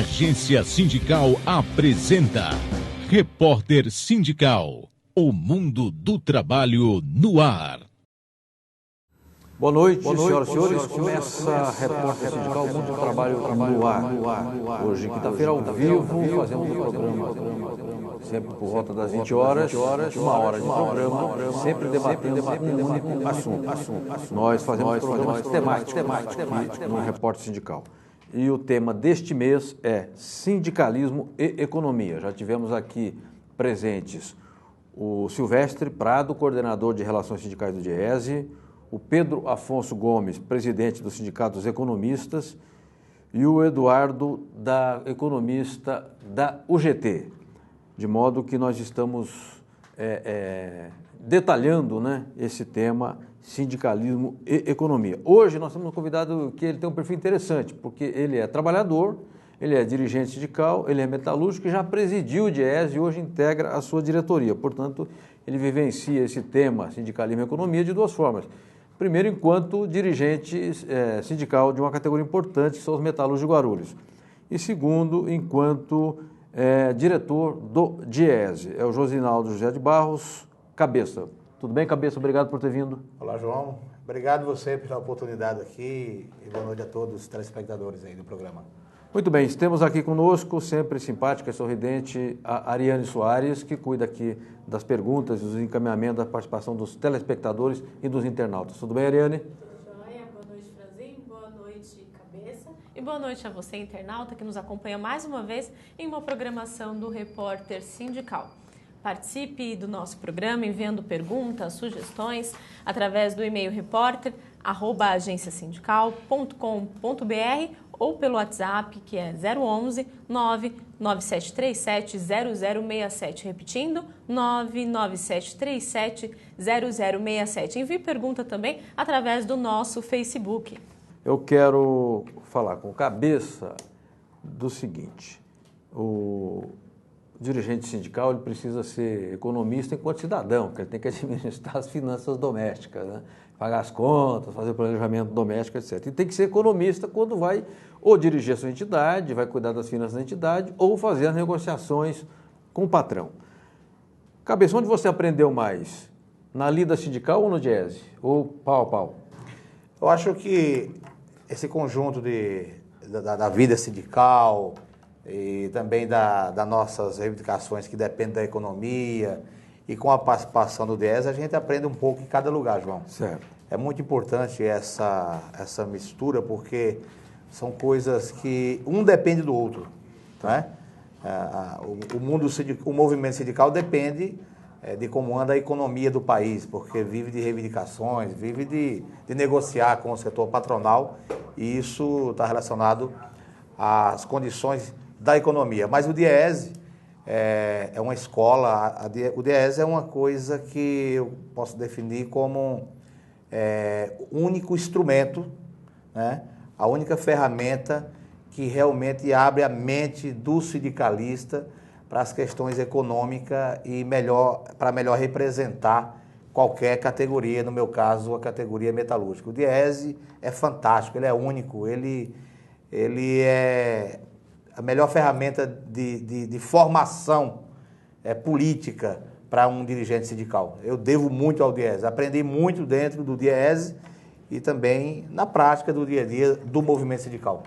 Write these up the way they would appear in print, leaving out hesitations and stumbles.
Agência Sindical apresenta Repórter Sindical, o mundo do trabalho no ar. Boa noite, senhoras e senhores. Começa a Repórter Sindical, o mundo do trabalho no ar. Hoje, quinta-feira, ao vivo, fazemos um programa sempre por volta das 20 horas, uma hora de programa, sempre debatendo um único assunto. Nós fazemos programas temáticos aqui no Repórter Sindical. E o tema deste mês é sindicalismo e economia. Já tivemos aqui presentes o Silvestre Prado, coordenador de Relações Sindicais do DIEESE, o Pedro Afonso Gomes, presidente do Sindicato dos Economistas, e o Eduardo, economista da UGT. De modo que nós estamos detalhando, né, esse tema, sindicalismo e economia. Hoje nós temos um convidado que ele tem um perfil interessante, porque ele é trabalhador, ele é dirigente sindical, ele é metalúrgico e já presidiu o DIEESE e hoje integra a sua diretoria. Portanto, ele vivencia esse tema, sindicalismo e economia, de duas formas. Primeiro, enquanto dirigente sindical de uma categoria importante, que são os metalúrgicos de Guarulhos. E segundo, enquanto diretor do DIEESE. É o Josinaldo José de Barros, Cabeça. Tudo bem, Cabeça? Obrigado por ter vindo. Olá, João. Obrigado você pela oportunidade aqui e boa noite a todos os telespectadores aí do programa. Muito bem, temos aqui conosco, sempre simpática e sorridente, a Ariane Soares, que cuida aqui das perguntas e dos encaminhamentos da participação dos telespectadores e dos internautas. Tudo bem, Ariane? Tudo jóia. Boa noite, Franzinho. Boa noite, Cabeça. E boa noite a você, internauta, que nos acompanha mais uma vez em uma programação do Repórter Sindical. Participe do nosso programa enviando perguntas, sugestões através do e-mail repórter@agenciasindical.com.br ou pelo WhatsApp, que é 011 99737 0067. Repetindo, 99737 0067. Envie pergunta também através do nosso Facebook. Eu quero falar com Cabeça do seguinte: o dirigente sindical ele precisa ser economista enquanto cidadão, porque ele tem que administrar as finanças domésticas, né? Pagar as contas, fazer o planejamento doméstico, etc. E tem que ser economista quando vai ou dirigir a sua entidade, vai cuidar das finanças da entidade, ou fazer as negociações com o patrão. Cabeça, onde você aprendeu mais? Na lida sindical ou no DIEESE? Ou pau a pau? Eu acho que esse conjunto da vida sindical e também das nossas reivindicações que dependem da economia e com a participação do DIEESE, a gente aprende um pouco em cada lugar, João. Certo. É muito importante essa mistura, porque são coisas que um depende do outro, né? O movimento sindical depende de como anda a economia do país, porque vive de reivindicações, vive de negociar com o setor patronal, e isso está relacionado às condições da economia. Mas o DIEESE é uma escola, o DIEESE é uma coisa que eu posso definir como o único instrumento, né? A única ferramenta que realmente abre a mente do sindicalista para as questões econômicas e para melhor representar qualquer categoria, no meu caso, a categoria metalúrgica. O DIEESE é fantástico, ele é único, ele é a melhor ferramenta de formação política para um dirigente sindical. Eu devo muito ao DIEESE, aprendi muito dentro do DIEESE e também na prática do dia a dia do movimento sindical.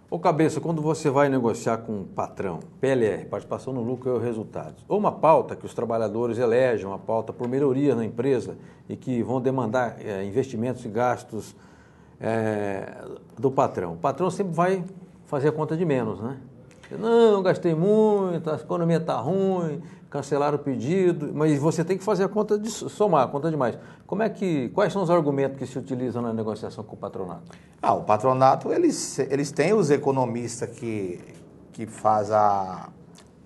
Ô Cabeça, quando você vai negociar com um patrão, PLR, participação no lucro e resultados, ou uma pauta que os trabalhadores elegem, uma pauta por melhoria na empresa e que vão demandar investimentos e gastos do patrão. O patrão sempre vai fazer a conta de menos, né? Não, gastei muito, a economia está ruim, cancelaram o pedido, mas você tem que fazer a conta de somar, a conta de mais. Quais são os argumentos que se utilizam na negociação com o patronato? O patronato, eles têm os economistas que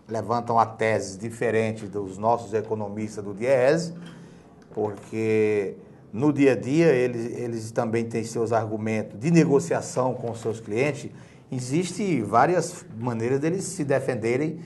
levantam a tese diferente dos nossos economistas do DIEESE, porque no dia a dia eles também têm seus argumentos de negociação com os seus clientes. Existem várias maneiras deles se defenderem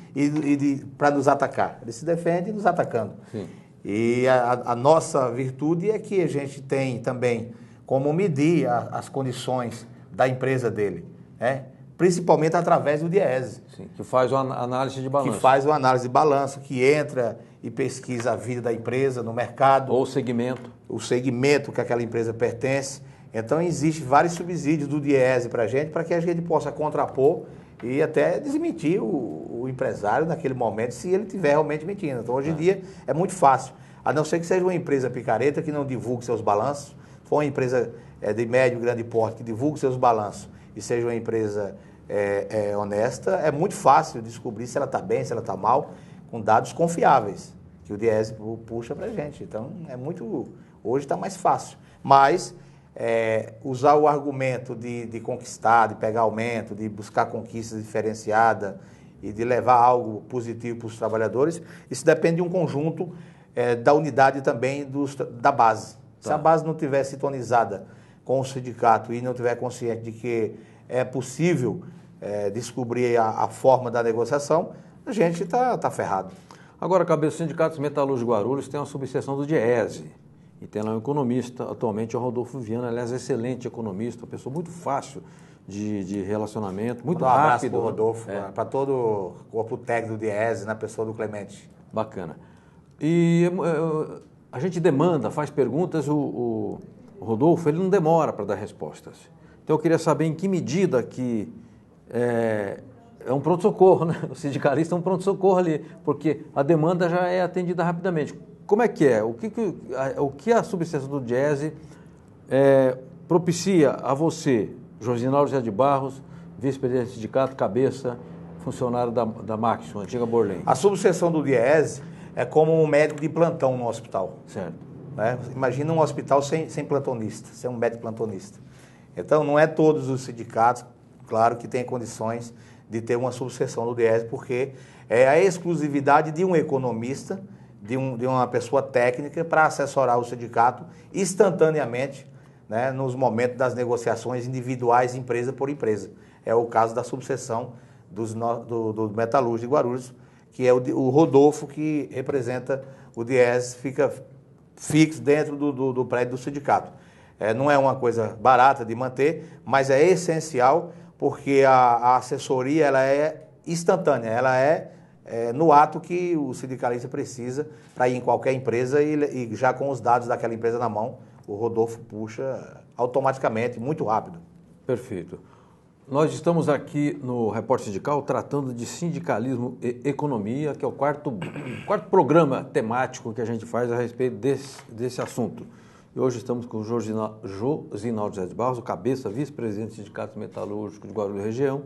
para nos atacar. Eles se defendem nos atacando. Sim. E a nossa virtude é que a gente tem também como medir as condições da empresa dele, né? principalmente através do DIEESE. Sim, que faz a análise de balanço. Que faz uma análise de balanço, que entra e pesquisa a vida da empresa no mercado. Ou o segmento. O segmento que aquela empresa pertence. Então, existem vários subsídios do DIEESE para a gente, para que a gente possa contrapor e até desmentir o empresário naquele momento, se ele estiver realmente mentindo. Então, hoje em dia, é muito fácil. A não ser que seja uma empresa picareta que não divulgue seus balanços, se for uma empresa de médio e grande porte que divulgue seus balanços e seja uma empresa honesta, é muito fácil descobrir se ela está bem, se ela está mal, com dados confiáveis, que o DIEESE puxa para a gente. Então, hoje está mais fácil. Mas usar o argumento de conquistar, de pegar aumento, de buscar conquistas diferenciadas e de levar algo positivo para os trabalhadores, isso depende de um conjunto da unidade também da base. Se a base não estiver sintonizada com o sindicato e não estiver consciente de que é possível descobrir a forma da negociação, a gente está ferrado. Agora, cabeça, o Sindicato dos Metalúrgicos de Guarulhos tem uma subseção do DIEESE. E tem lá um economista, atualmente é o Rodolfo Viana, aliás, excelente economista, uma pessoa muito fácil de relacionamento, muito rápido. Um abraço para o Rodolfo, para todo o corpo técnico do DIEESE, na pessoa do Clemente. Bacana. E a gente demanda, faz perguntas, o Rodolfo, ele não demora para dar respostas. Então eu queria saber em que medida que é um pronto-socorro, né? O sindicalista é um pronto-socorro ali, porque a demanda já é atendida rapidamente. Como é que é? O que a subseção do DIEESE propicia a você, Josinaldo José de Barros, vice-presidente do sindicato, cabeça, funcionário da Maxion, antiga Borlém? A subseção do DIEESE é como um médico de plantão no hospital. Certo. Né? Imagina um hospital sem plantonista, sem um médico plantonista. Então, não é todos os sindicatos, claro, que têm condições de ter uma subseção do DIEESE, porque é a exclusividade de um economista, de uma pessoa técnica para assessorar o sindicato instantaneamente, né, nos momentos das negociações individuais, empresa por empresa. É o caso da subseção do Metalúrgico de Guarulhos, que é o Rodolfo, que representa o DIEESE, fica fixo dentro do prédio do sindicato. Não é uma coisa barata de manter, mas é essencial, porque a assessoria ela é instantânea, ela é no ato que o sindicalista precisa para ir em qualquer empresa e já com os dados daquela empresa na mão, o Rodolfo puxa automaticamente, muito rápido. Perfeito. Nós estamos aqui no Repórter Sindical tratando de sindicalismo e economia, que é o quarto programa temático que a gente faz a respeito desse assunto. E hoje estamos com o Josinaldo José de Barros, o cabeça, vice-presidente do Sindicato Metalúrgico de Guarulhos Região,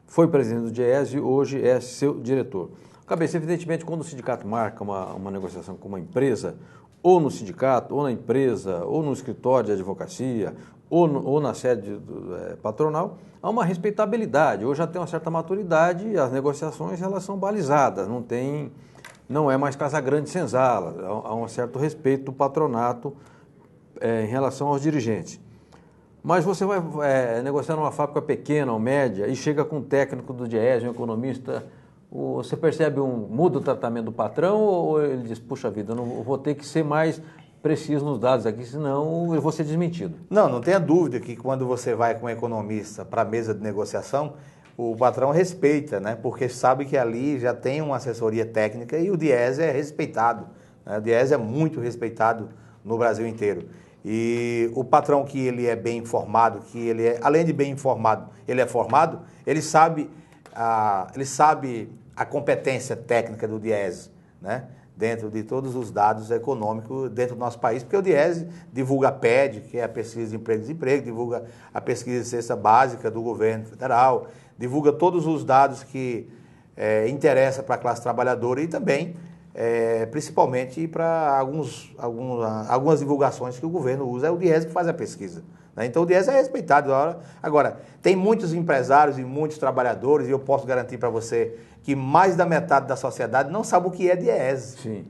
foi presidente do DIEESE e hoje é seu diretor. Cabeça, evidentemente, quando o sindicato marca uma negociação com uma empresa, ou no sindicato, ou na empresa, ou no escritório de advocacia, ou na sede patronal, há uma respeitabilidade. Hoje já tem uma certa maturidade e as negociações elas são balizadas, não é mais Casa Grande Senzala, há um certo respeito do patronato em relação aos dirigentes. Mas você vai negociar numa fábrica pequena ou média e chega com um técnico do DIEESE, um economista, você percebe muda o tratamento do patrão ou ele diz, puxa vida, eu vou ter que ser mais preciso nos dados aqui, senão eu vou ser desmentido? Não tenha dúvida que quando você vai com um economista para a mesa de negociação, o patrão respeita, né? Porque sabe que ali já tem uma assessoria técnica e o DIEESE é respeitado, né? O DIEESE é muito respeitado no Brasil inteiro. E o patrão que ele é bem informado, além de bem informado, ele é formado, ele sabe a competência técnica do DIEESE, né? Dentro de todos os dados econômicos dentro do nosso país, porque o DIEESE divulga a PED, que é a Pesquisa de Emprego e Desemprego, divulga a Pesquisa de Cesta Básica do governo federal, divulga todos os dados que interessam para a classe trabalhadora e também, principalmente, para algumas divulgações que o governo usa, é o DIEESE que faz a pesquisa. Né? Então o DIEESE é respeitado. Agora, tem muitos empresários e muitos trabalhadores, e eu posso garantir para você que mais da metade da sociedade não sabe o que é DIEESE. Sim.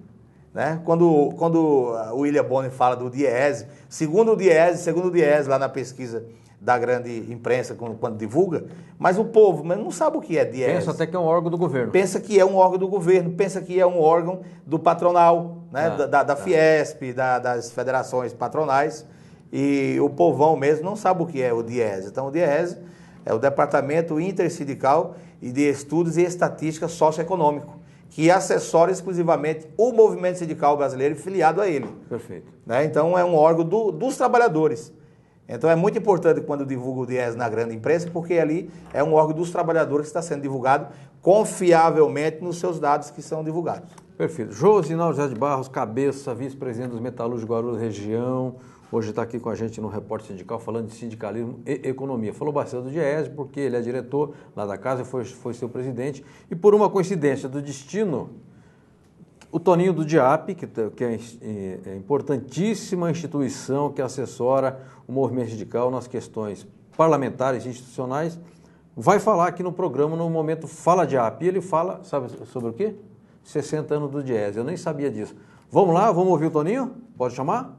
Né? Quando o William Bonner fala do DIEESE, segundo o DIEESE lá na pesquisa da grande imprensa, quando divulga, mas o povo não sabe o que é DIEESE. Pensa até que é um órgão do governo. Pensa que é um órgão do governo, pensa que é um órgão do patronal, né? Da Fiesp, das federações patronais, e o povão mesmo não sabe o que é o DIEESE. Então o DIEESE é o Departamento Intersindical e de Estudos e Estatística Socioeconômico, que assessora exclusivamente o movimento sindical brasileiro filiado a ele. Perfeito. Né? Então, é um órgão dos trabalhadores. Então, é muito importante quando divulga o DIEESE na grande imprensa, porque ali é um órgão dos trabalhadores que está sendo divulgado confiavelmente nos seus dados que são divulgados. Perfeito. Josinaldo José de Barros, cabeça, vice-presidente dos Metalúrgicos de Guarulhos Região, hoje está aqui com a gente no Repórter Sindical falando de sindicalismo e economia. Falou bastante do DIEESE porque ele é diretor lá da casa, foi seu presidente, e por uma coincidência do destino, o Toninho do DIAP, que é importantíssima instituição que assessora o movimento sindical nas questões parlamentares e institucionais, vai falar aqui no programa, no momento Fala DIAP. E ele fala, sabe sobre o quê? 60 anos do DIEESE. Eu nem sabia disso. Vamos lá, vamos ouvir o Toninho? Pode chamar?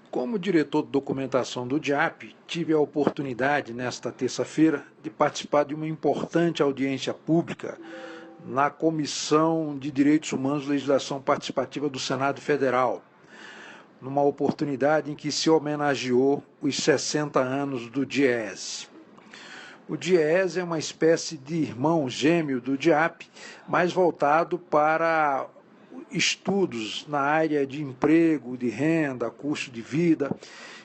Como diretor de documentação do DIAP, tive a oportunidade, nesta terça-feira, de participar de uma importante audiência pública na Comissão de Direitos Humanos e Legislação Participativa do Senado Federal, numa oportunidade em que se homenageou os 60 anos do DIEESE. O DIEESE é uma espécie de irmão gêmeo do DIAP, mais voltado para estudos na área de emprego, de renda, custo de vida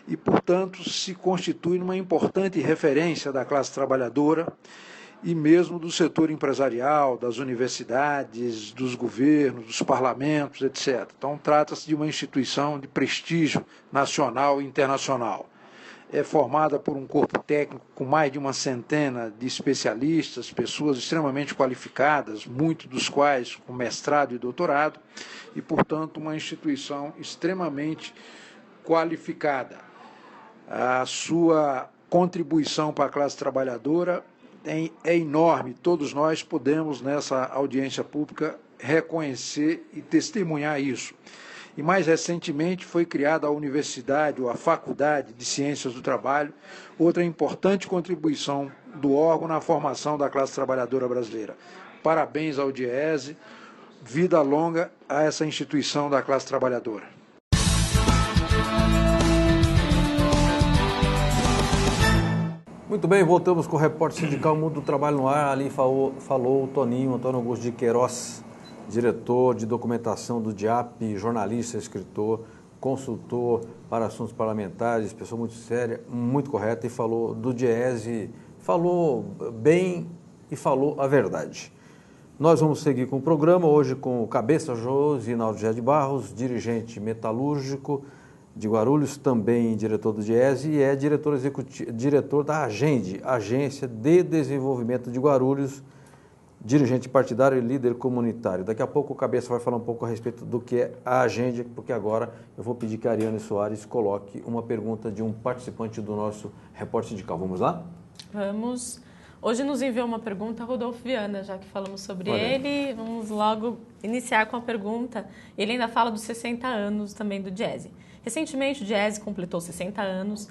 e, portanto, se constitui uma importante referência da classe trabalhadora e mesmo do setor empresarial, das universidades, dos governos, dos parlamentos, etc. Então, trata-se de uma instituição de prestígio nacional e internacional. É formada por um corpo técnico com mais de uma centena de especialistas, pessoas extremamente qualificadas, muitos dos quais com mestrado e doutorado, e, portanto, uma instituição extremamente qualificada. A sua contribuição para a classe trabalhadora é enorme. Todos nós podemos, nessa audiência pública, reconhecer e testemunhar isso. E mais recentemente foi criada a Universidade, ou a Faculdade de Ciências do Trabalho, outra importante contribuição do órgão na formação da classe trabalhadora brasileira. Parabéns ao DIEESE, vida longa a essa instituição da classe trabalhadora. Muito bem, voltamos com o Repórter Sindical Mundo do Trabalho no Ar. Ali falou o Toninho, Antônio Augusto de Queiroz, diretor de documentação do DIAP, jornalista, escritor, consultor para assuntos parlamentares, pessoa muito séria, muito correta, e falou do DIEESE, falou bem e falou a verdade. Nós vamos seguir com o programa, hoje com o cabeça Josinaldo José de Barros, dirigente metalúrgico de Guarulhos, também diretor do DIEESE, e é diretor da Agende, Agência de Desenvolvimento de Guarulhos, dirigente partidário e líder comunitário. Daqui a pouco o Cabeça vai falar um pouco a respeito do que é a Agende, porque agora eu vou pedir que a Ariane Soares coloque uma pergunta de um participante do nosso Repórter Sindical. Vamos lá? Vamos. Hoje nos enviou uma pergunta Rodolfo Viana, já que falamos sobre ele. Vamos logo iniciar com a pergunta. Ele ainda fala dos 60 anos também do DIEESE. Recentemente o DIEESE completou 60 anos.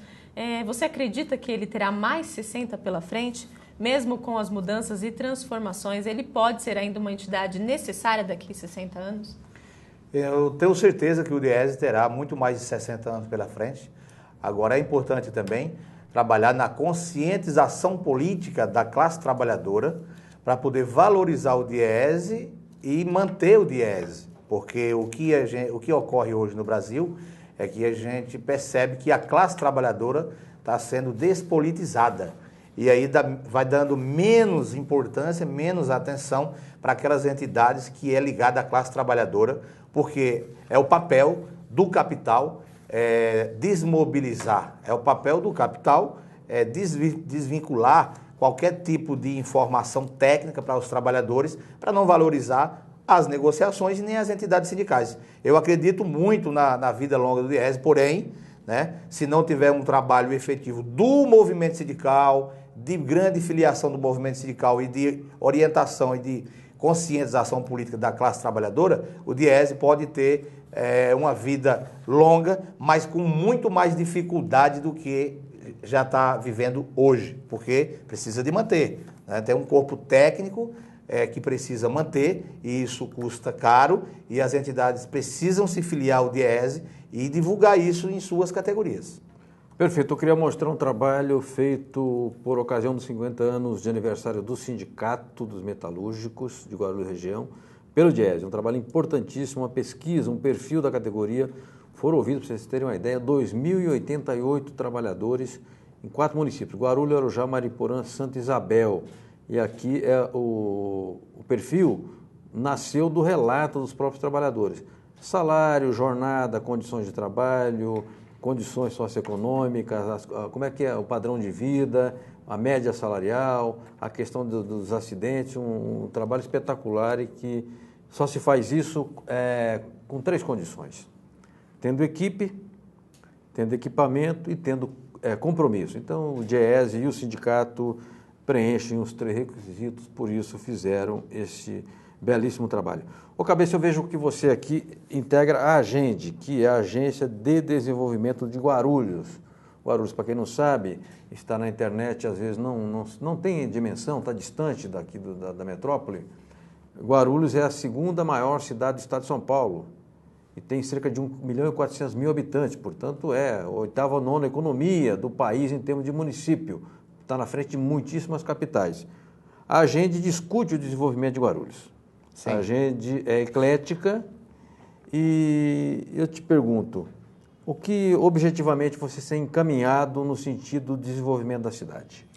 Você acredita que ele terá mais 60 pela frente? Mesmo com as mudanças e transformações, ele pode ser ainda uma entidade necessária daqui a 60 anos? Eu tenho certeza que o DIEESE terá muito mais de 60 anos pela frente. Agora, é importante também trabalhar na conscientização política da classe trabalhadora para poder valorizar o DIEESE e manter o DIEESE. Porque o que ocorre hoje no Brasil é que a gente percebe que a classe trabalhadora está sendo despolitizada. E aí vai dando menos importância, menos atenção para aquelas entidades que é ligada à classe trabalhadora, porque é o papel do capital desmobilizar, é o papel do capital desvincular qualquer tipo de informação técnica para os trabalhadores, para não valorizar as negociações e nem as entidades sindicais. Eu acredito muito na vida longa do DIEESE, porém, né, se não tiver um trabalho efetivo do movimento sindical, de grande filiação do movimento sindical e de orientação e de conscientização política da classe trabalhadora, o DIEESE pode ter uma vida longa, mas com muito mais dificuldade do que já está vivendo hoje, porque precisa de manter. Né? Tem um corpo técnico que precisa manter, e isso custa caro, e as entidades precisam se filiar ao DIEESE e divulgar isso em suas categorias. Perfeito. Eu queria mostrar um trabalho feito por ocasião dos 50 anos de aniversário do Sindicato dos Metalúrgicos de Guarulhos Região, pelo DIEESE. Um trabalho importantíssimo, uma pesquisa, um perfil da categoria. Foram ouvidos, para vocês terem uma ideia, 2.088 trabalhadores em 4 municípios: Guarulhos, Arujá, Mariporã, Santa Isabel. E aqui é o perfil nasceu do relato dos próprios trabalhadores. Salário, jornada, condições de trabalho, condições socioeconômicas, como é que é o padrão de vida, a média salarial, a questão dos acidentes, um trabalho espetacular e que só se faz isso com 3 condições: tendo equipe, tendo equipamento e tendo compromisso. Então, o DIEESE e o sindicato preenchem os 3 requisitos, por isso fizeram esse belíssimo trabalho. Ô Cabeça, eu vejo que você aqui integra a AGENDE, que é a Agência de Desenvolvimento de Guarulhos. Guarulhos, para quem não sabe, está na internet, às vezes não tem dimensão, está distante daqui da metrópole. Guarulhos é a 2ª maior cidade do estado de São Paulo e tem cerca de 1.400.000 habitantes, portanto é a 8ª ou 9ª economia do país em termos de município, está na frente de muitíssimas capitais. A AGENDE discute o desenvolvimento de Guarulhos. Sim. A AGENDE é eclética e eu te pergunto, o que objetivamente você tem encaminhado no sentido do desenvolvimento da cidade?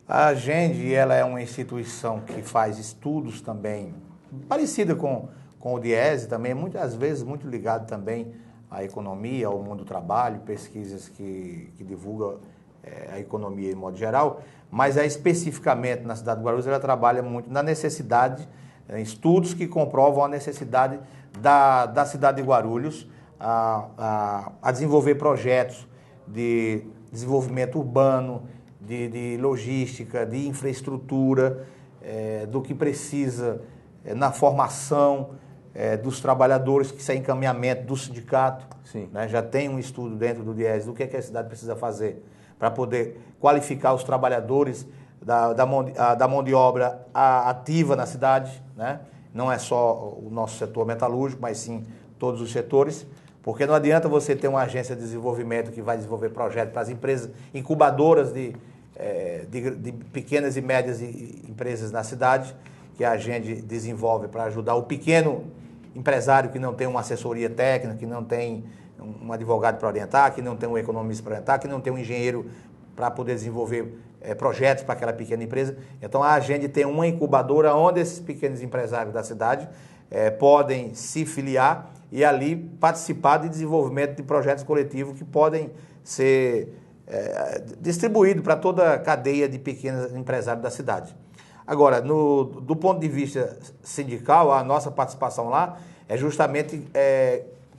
A AGENDE, ela é uma instituição que faz estudos também, parecida com o DIEESE também, muitas vezes muito ligado também à economia, ao mundo do trabalho, pesquisas que divulgam a economia em modo geral, mas especificamente na cidade de Guarulhos ela trabalha muito na necessidade, estudos que comprovam a necessidade da cidade de Guarulhos a desenvolver projetos de desenvolvimento urbano, de logística, de infraestrutura, do que precisa na formação dos trabalhadores, que isso é encaminhamento do sindicato. Sim. Né? Já tem um estudo dentro do DIEESE do que a cidade precisa fazer para poder qualificar os trabalhadores da mão de obra ativa na cidade, né? Não é só o nosso setor metalúrgico, mas sim todos os setores, porque não adianta você ter uma agência de desenvolvimento que vai desenvolver projetos para as empresas incubadoras de pequenas e médias empresas na cidade, que a AGENDE desenvolve para ajudar o pequeno empresário que não tem uma assessoria técnica, que não tem um advogado para orientar, que não tem um economista para orientar, que não tem um engenheiro para poder desenvolver projetos para aquela pequena empresa. Então a AGENDE tem uma incubadora onde esses pequenos empresários da cidade podem se filiar e ali participar de desenvolvimento de projetos coletivos que podem ser distribuídos para toda a cadeia de pequenos empresários da cidade. Agora, do ponto de vista sindical, a nossa participação lá é justamente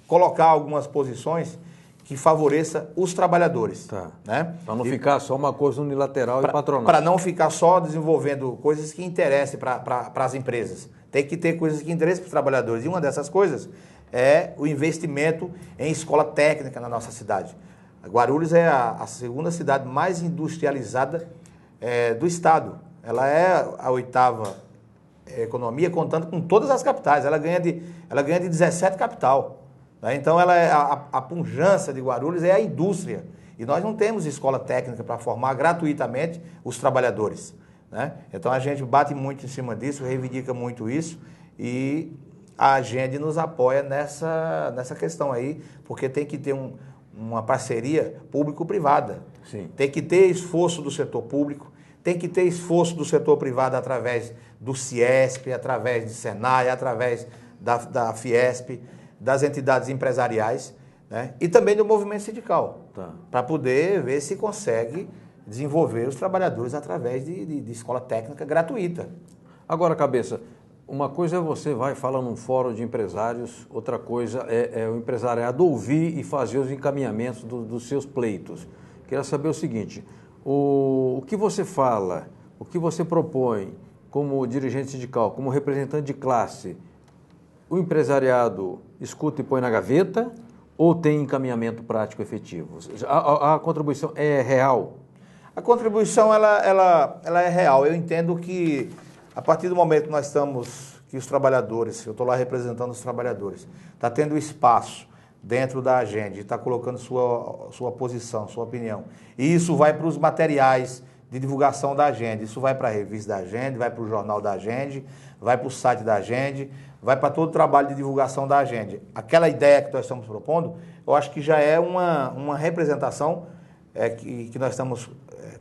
colocar algumas posições que favoreça os trabalhadores. Tá. Né? Para não ficar só uma coisa unilateral e patronal. Para não ficar só desenvolvendo coisas que interessem para as empresas. Tem que ter coisas que interessem para os trabalhadores. E uma dessas coisas é o investimento em escola técnica na nossa cidade. Guarulhos é a 2ª cidade mais industrializada do estado. Ela é a 8ª economia, contando com todas as capitais. Ela ganha de 17 capital. Então, a pujança de Guarulhos é a indústria. E nós não temos escola técnica para formar gratuitamente os trabalhadores. Né? Então, a gente bate muito em cima disso, reivindica muito isso. E a AGENDE nos apoia nessa questão aí, porque tem que ter uma parceria público-privada. Sim. Tem que ter esforço do setor público, tem que ter esforço do setor privado através do CIESP, através do SENAI, através da Fiesp, das entidades empresariais, né? E também do movimento sindical, para poder ver se consegue desenvolver os trabalhadores através de escola técnica gratuita. Agora, Cabeça, uma coisa é você vai falar num fórum de empresários, outra coisa é o empresariado ouvir e fazer os encaminhamentos dos seus pleitos. Queria saber o seguinte, o que você fala, o que você propõe como dirigente sindical, como representante de classe, o empresariado escuta e põe na gaveta ou tem encaminhamento prático efetivo? A contribuição é real? A contribuição ela é real. Eu entendo que a partir do momento que nós estamos, que os trabalhadores, eu estou lá representando os trabalhadores, está tendo espaço dentro da Agende, está colocando sua posição, sua opinião. E isso vai para os materiais de divulgação da Agende, isso vai para a revista da Agende, vai para o jornal da Agende, vai para o site da Agende, vai para todo o trabalho de divulgação da Agende. Aquela ideia que nós estamos propondo, eu acho que já é uma representação que nós estamos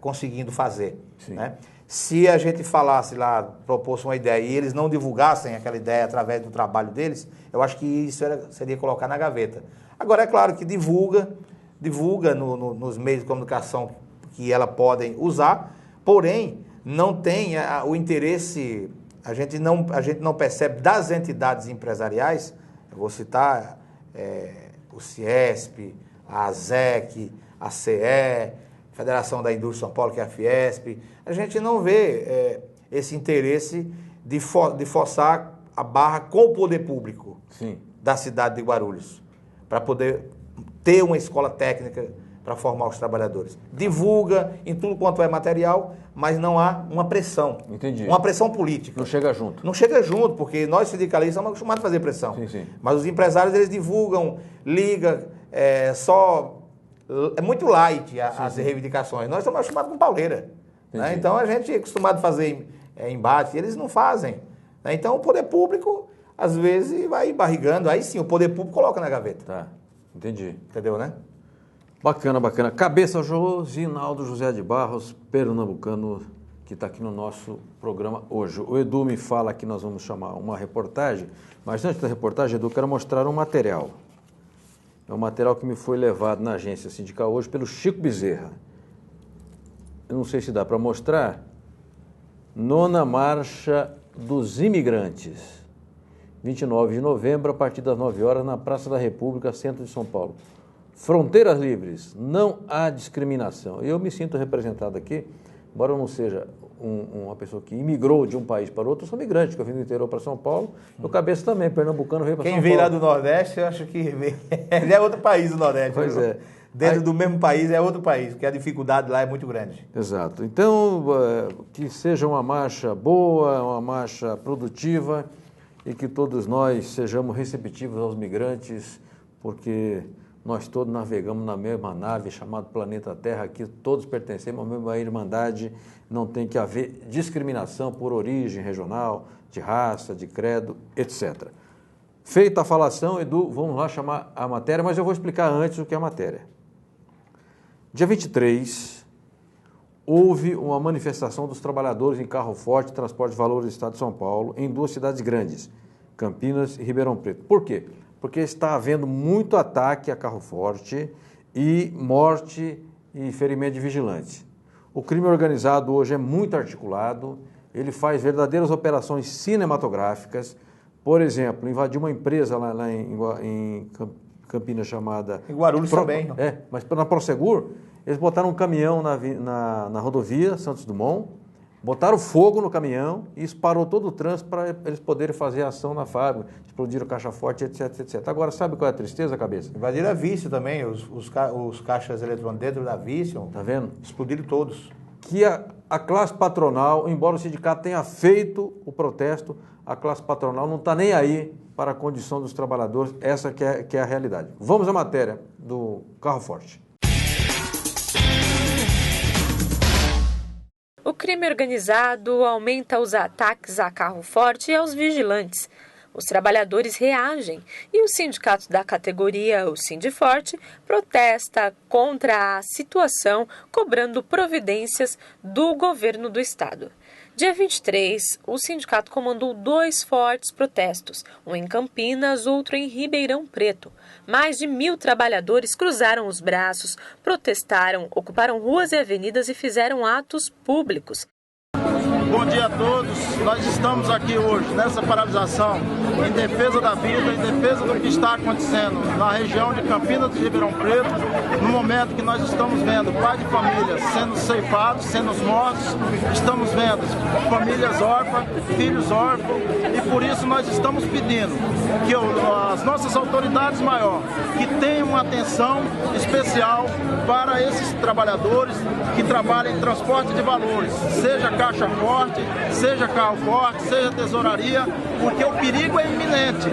conseguindo fazer. Né? Se a gente falasse lá, propôs uma ideia e eles não divulgassem aquela ideia através do trabalho deles, eu acho que isso seria colocar na gaveta. Agora, é claro que divulga nos meios de comunicação que ela podem usar, porém, não tem o interesse, a gente não percebe das entidades empresariais, eu vou citar o Ciesp, a ASEC, a CE, Federação da Indústria de São Paulo, que é a Fiesp, a gente não vê esse interesse de forçar a barra com o poder público da cidade de Guarulhos, para poder ter uma escola técnica para formar os trabalhadores. Divulga em tudo quanto é material, mas não há uma pressão. Entendi. Uma pressão política. Não chega junto. Não chega junto, porque nós sindicalistas estamos acostumados a fazer pressão. Sim. Mas os empresários, eles divulgam, ligam, é muito light as reivindicações. Nós estamos acostumados com pauleira. Né? Então, a gente é acostumado a fazer embate, eles não fazem. Né? Então, o poder público, às vezes, vai barrigando. Aí sim, o poder público coloca na gaveta. Tá, entendi. Entendeu, né? Bacana, bacana. Cabeça Josinaldo José de Barros, pernambucano, que está aqui no nosso programa hoje. O Edu me fala que nós vamos chamar uma reportagem, mas antes da reportagem, Edu, eu quero mostrar um material. É um material que me foi levado na agência sindical hoje pelo Chico Bezerra. Eu não sei se dá para mostrar. 9ª Marcha dos Imigrantes. 29 de novembro, a partir das 9 horas, na Praça da República, centro de São Paulo. Fronteiras livres, não há discriminação. Eu me sinto representado aqui, embora eu não seja uma pessoa que imigrou de um país para outro, eu sou migrante, que eu vim do interior para São Paulo. Meu cabeça também, pernambucano, veio para São Paulo. Quem veio lá do Nordeste, eu acho que é outro país o Nordeste. Pois é. Dentro do mesmo país é outro país, porque a dificuldade lá é muito grande. Exato. Então, que seja uma marcha boa, uma marcha produtiva e que todos nós sejamos receptivos aos migrantes, porque nós todos navegamos na mesma nave chamada Planeta Terra, aqui todos pertencemos à mesma irmandade, não tem que haver discriminação por origem regional, de raça, de credo, etc. Feita a falação, Edu, vamos lá chamar a matéria, mas eu vou explicar antes o que é a matéria. Dia 23, houve uma manifestação dos trabalhadores em carro forte, transporte de valores do Estado de São Paulo, em 2 cidades grandes, Campinas e Ribeirão Preto. Por quê? Porque está havendo muito ataque a carro forte e morte e ferimento de vigilantes. O crime organizado hoje é muito articulado, ele faz verdadeiras operações cinematográficas. Por exemplo, invadiu uma empresa lá em Campinas chamada... Em Guarulhos também. Mas na Prosegur, eles botaram um caminhão na rodovia Santos Dumont, botaram fogo no caminhão e isso parou todo o trânsito para eles poderem fazer ação na fábrica, explodiram caixa forte, etc, etc. Agora, sabe qual é a tristeza, cabeça? Invadiram a Vício também, os caixas eletrônicos dentro da Vício. Tá vendo? Explodiram todos. Que a classe patronal, embora o sindicato tenha feito o protesto, a classe patronal não está nem aí para a condição dos trabalhadores, essa que é a realidade. Vamos à matéria do carro forte. O crime organizado aumenta os ataques a carro forte e aos vigilantes. Os trabalhadores reagem e o sindicato da categoria, o Sindiforte, protesta contra a situação, cobrando providências do governo do estado. Dia 23, o sindicato comandou 2 fortes protestos, um em Campinas, outro em Ribeirão Preto. Mais de 1.000 trabalhadores cruzaram os braços, protestaram, ocuparam ruas e avenidas e fizeram atos públicos. Bom dia a todos. Nós estamos aqui hoje nessa paralisação em defesa da vida, em defesa do que está acontecendo na região de Campinas e Ribeirão Preto, no momento que nós estamos vendo pais de família sendo ceifados, sendo mortos, estamos vendo famílias órfãs, filhos órfãos, e por isso nós estamos pedindo que as nossas autoridades maiores que tenham uma atenção especial para esses trabalhadores que trabalham em transporte de valores, seja caixa forte, seja carro forte, seja tesouraria, porque o perigo é iminente.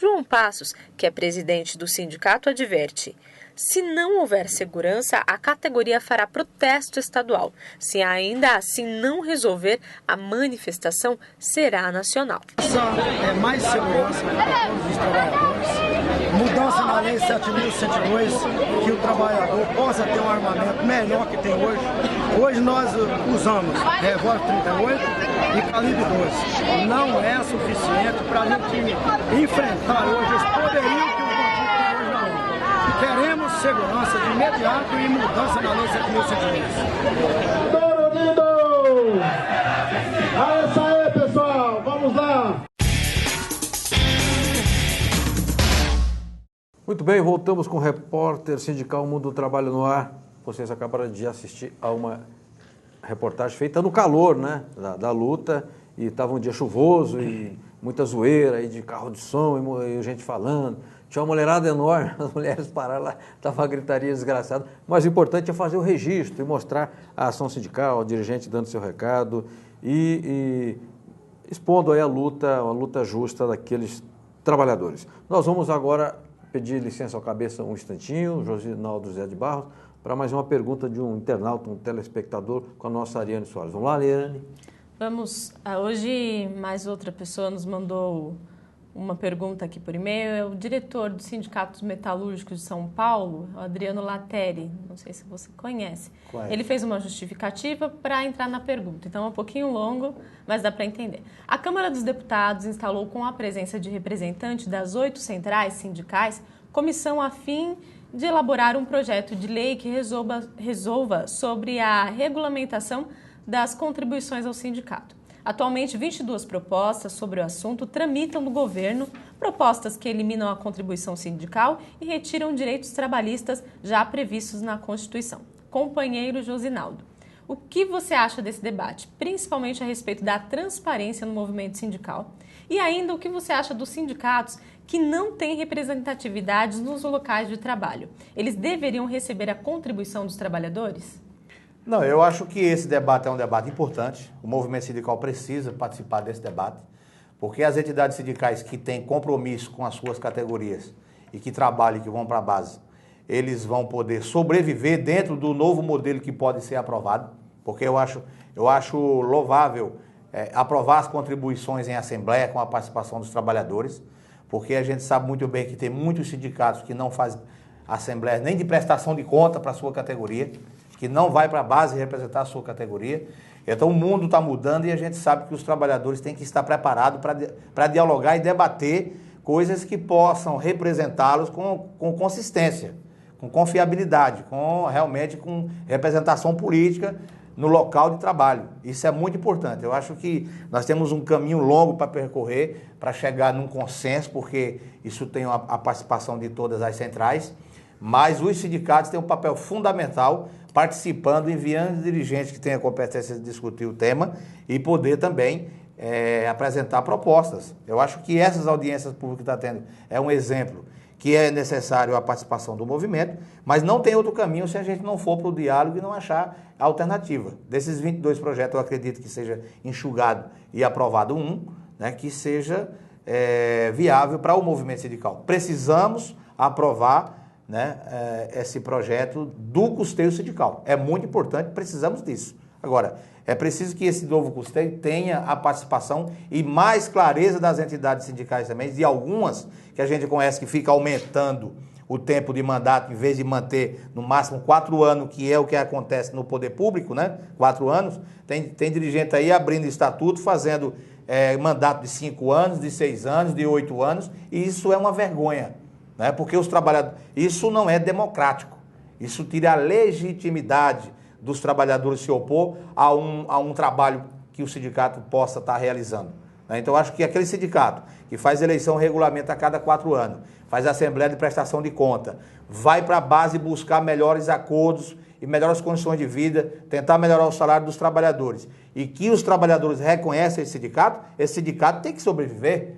João Passos, que é presidente do sindicato, adverte: se não houver segurança, a categoria fará protesto estadual. Se ainda assim não resolver, a manifestação será nacional. É mais segurança para todos os trabalhadores, mudança na lei 7.102, que o trabalhador possa ter um armamento melhor que tem hoje. Hoje nós usamos revólver 38 e calibre 12. Não é suficiente para a gente enfrentar hoje esse poderio que os bandidos têm hoje na rua. Queremos segurança de imediato e mudança na lei 7.102. Doronido! É isso aí, pessoal! Vamos lá! Muito bem, voltamos com o repórter sindical Mundo do Trabalho no Ar. Vocês acabaram de assistir a uma reportagem feita no calor, né, da luta, e estava um dia chuvoso e muita zoeira aí de carro de som e gente falando. Tinha uma mulherada enorme, as mulheres pararam lá, estava uma gritaria desgraçada. Mas o importante é fazer o registro e mostrar a ação sindical, o dirigente dando seu recado e expondo aí a luta justa daqueles trabalhadores. Nós vamos agora pedir licença ao cabeça um instantinho, Josinaldo José de Barros, para mais uma pergunta de um internauta, um telespectador, com a nossa Ariane Soares. Vamos lá, Ariane? Vamos. Hoje, mais outra pessoa nos mandou uma pergunta aqui por e-mail. É o diretor dos Sindicatos Metalúrgicos de São Paulo, o Adriano Lateri. Não sei se você conhece. Ele fez uma justificativa para entrar na pergunta. Então, é um pouquinho longo, mas dá para entender. A Câmara dos Deputados instalou, com a presença de representantes das 8 centrais sindicais, comissão a fim de elaborar um projeto de lei que resolva sobre a regulamentação das contribuições ao sindicato. Atualmente, 22 propostas sobre o assunto tramitam no governo, propostas que eliminam a contribuição sindical e retiram direitos trabalhistas já previstos na Constituição. Companheiro Josinaldo, o que você acha desse debate, principalmente a respeito da transparência no movimento sindical? E ainda, o que você acha dos sindicatos que não têm representatividade nos locais de trabalho? Eles deveriam receber a contribuição dos trabalhadores? Não, eu acho que esse debate é um debate importante. O movimento sindical precisa participar desse debate, porque as entidades sindicais que têm compromisso com as suas categorias e que trabalham e que vão para a base, eles vão poder sobreviver dentro do novo modelo que pode ser aprovado, porque eu acho louvável aprovar as contribuições em assembleia com a participação dos trabalhadores, porque a gente sabe muito bem que tem muitos sindicatos que não fazem assembleia nem de prestação de conta para a sua categoria, que não vai para a base representar a sua categoria. Então o mundo está mudando e a gente sabe que os trabalhadores têm que estar preparados para dialogar e debater coisas que possam representá-los com consistência, com confiabilidade, realmente com representação política no local de trabalho. Isso é muito importante. Eu acho que nós temos um caminho longo para percorrer, para chegar num consenso, porque isso tem a participação de todas as centrais, mas os sindicatos têm um papel fundamental participando, enviando dirigentes que tenham a competência de discutir o tema e poder também apresentar propostas. Eu acho que essas audiências públicas que está tendo é um exemplo que é necessário a participação do movimento, mas não tem outro caminho se a gente não for para o diálogo e não achar alternativa. Desses 22 projetos, eu acredito que seja enxugado e aprovado né, que seja viável para o movimento sindical. Precisamos aprovar, né, esse projeto do custeio sindical. É muito importante, precisamos disso. Agora, é preciso que esse novo custeio tenha a participação e mais clareza das entidades sindicais também, de algumas que a gente conhece que fica aumentando o tempo de mandato, em vez de manter no máximo 4 anos, que é o que acontece no poder público, né? 4 anos. Tem dirigente aí abrindo estatuto, fazendo mandato de 5 anos, de 6 anos, de 8 anos, e isso é uma vergonha, né? Porque os trabalhadores... Isso não é democrático. Isso tira a legitimidade dos trabalhadores se opor a um trabalho que o sindicato possa estar realizando. Então, eu acho que aquele sindicato que faz eleição regulamento a cada 4 anos, faz assembleia de prestação de conta, vai para a base buscar melhores acordos e melhores condições de vida, tentar melhorar o salário dos trabalhadores, e que os trabalhadores reconhecem esse sindicato tem que sobreviver,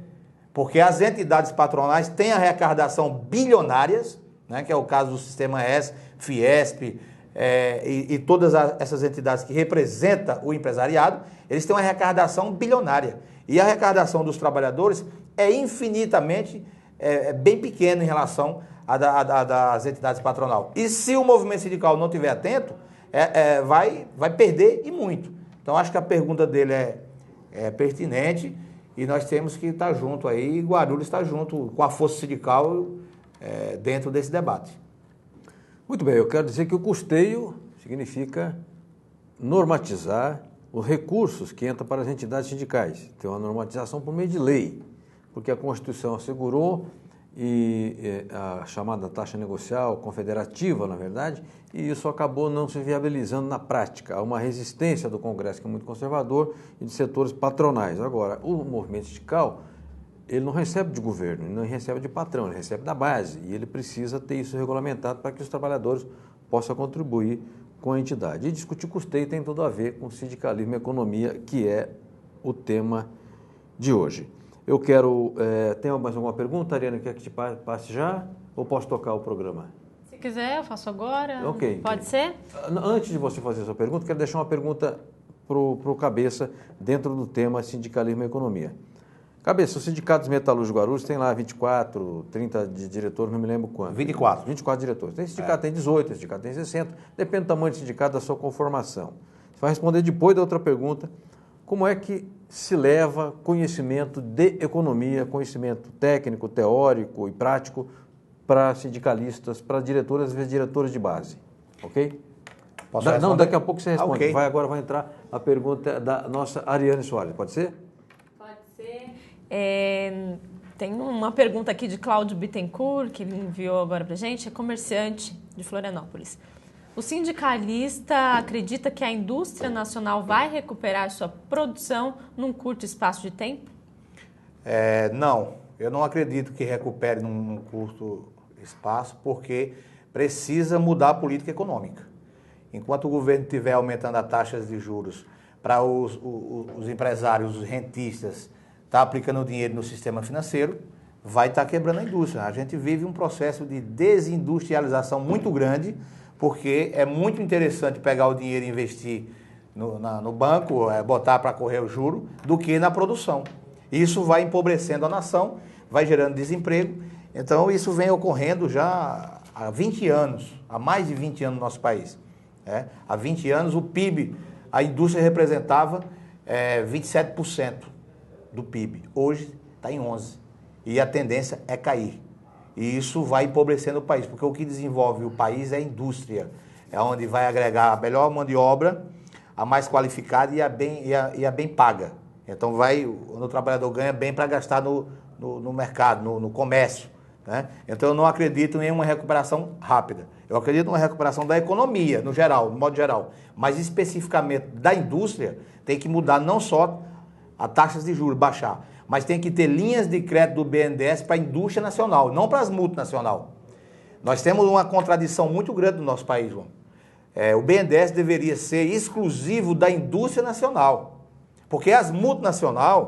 porque as entidades patronais têm arrecadação bilionárias, né, que é o caso do Sistema S, Fiesp, e todas essas entidades que representam o empresariado, eles têm uma arrecadação bilionária. E a arrecadação dos trabalhadores é infinitamente é bem pequeno em relação das entidades patronal. E se o movimento sindical não estiver atento, vai perder e muito. Então, acho que a pergunta dele é pertinente e nós temos que estar junto aí, Guarulhos está junto com a força sindical dentro desse debate. Muito bem, eu quero dizer que o custeio significa normatizar os recursos que entram para as entidades sindicais. Tem uma normatização por meio de lei, porque a Constituição assegurou a chamada taxa negocial confederativa, na verdade, e isso acabou não se viabilizando na prática. Há uma resistência do Congresso, que é muito conservador, e de setores patronais. Agora, o movimento sindical, ele não recebe de governo, ele não recebe de patrão, ele recebe da base, e ele precisa ter isso regulamentado para que os trabalhadores possam contribuir com a entidade. E discutir custeio tem tudo a ver com sindicalismo e economia, que é o tema de hoje. Eu quero... tem mais alguma pergunta, Ariane? Quer que te passe já? Ou posso tocar o programa? Se quiser, eu faço agora. Ok. Pode ser? Antes de você fazer a sua pergunta, quero deixar uma pergunta para o Cabeça dentro do tema sindicalismo e economia. Cabeça, os sindicatos metalúrgicos Guarulhos tem lá 24, 30 de diretores, não me lembro quanto. 24. 24 diretores. Tem sindicato tem 18, tem sindicato tem 60, depende do tamanho do sindicato, da sua conformação. Você vai responder depois da outra pergunta, como é que se leva conhecimento de economia, conhecimento técnico, teórico e prático para sindicalistas, para diretoras e diretores de base, ok? Posso responder? Não, daqui a pouco você responde. Okay. Agora vai entrar a pergunta da nossa Ariane Soares, pode ser? Tem uma pergunta aqui de Cláudio Bittencourt, que ele enviou agora para a gente, é comerciante de Florianópolis. O sindicalista acredita que a indústria nacional vai recuperar sua produção num curto espaço de tempo? Não, eu não acredito que recupere num curto espaço, porque precisa mudar a política econômica. Enquanto o governo estiver aumentando as taxas de juros para os empresários, os rentistas, está aplicando dinheiro no sistema financeiro, vai estar quebrando a indústria. A gente vive um processo de desindustrialização muito grande, porque é muito interessante pegar o dinheiro e investir no banco, botar para correr o juro, do que na produção. Isso vai empobrecendo a nação, vai gerando desemprego. Então, isso vem ocorrendo já há 20 anos, há mais de 20 anos no nosso país. Há 20 anos, o PIB, a indústria representava 27%. do PIB. Hoje está em 11%. E a tendência é cair. E isso vai empobrecendo o país, porque o que desenvolve o país é a indústria. É onde vai agregar a melhor mão de obra, a mais qualificada e a bem paga. Então, o trabalhador ganha bem para gastar no mercado, no comércio. Né? Então, eu não acredito em uma recuperação rápida. Eu acredito numa recuperação da economia, no geral, no modo geral. Mas, especificamente da indústria, tem que mudar não só a taxas de juros, baixar, mas tem que ter linhas de crédito do BNDES para a indústria nacional, não para as multinacionais. Nós temos uma contradição muito grande no nosso país, João. O BNDES deveria ser exclusivo da indústria nacional, porque as multinacionais,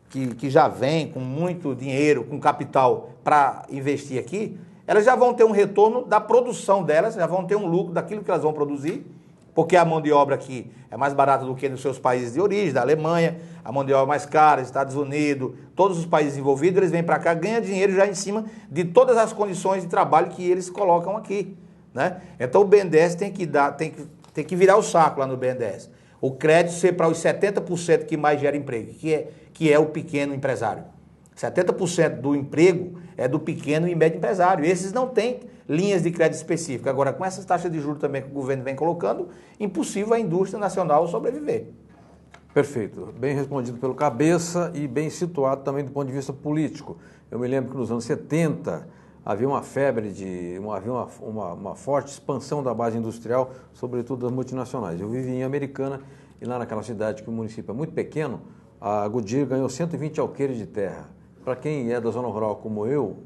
que já vêm com muito dinheiro, com capital para investir aqui, elas já vão ter um retorno da produção delas, já vão ter um lucro daquilo que elas vão produzir, porque a mão de obra aqui é mais barata do que nos seus países de origem, da Alemanha, a mão de obra é mais cara, Estados Unidos, todos os países envolvidos, eles vêm para cá, ganham dinheiro já em cima de todas as condições de trabalho que eles colocam aqui. Né? Então o BNDES tem que virar o saco lá no BNDES. O crédito ser para os 70% que mais gera emprego, que é o pequeno empresário. 70% do emprego é do pequeno e médio empresário. Esses não têm linhas de crédito específicas. Agora, com essas taxas de juros também que o governo vem colocando, impossível a indústria nacional sobreviver. Perfeito. Bem respondido pelo Cabeça e bem situado também do ponto de vista político. Eu me lembro que nos anos 70 havia uma febre, havia uma forte expansão da base industrial, sobretudo das multinacionais. Eu vivi em Americana e lá naquela cidade, que o município é muito pequeno, a Goodyear ganhou 120 alqueires de terra. Para quem é da zona rural como eu,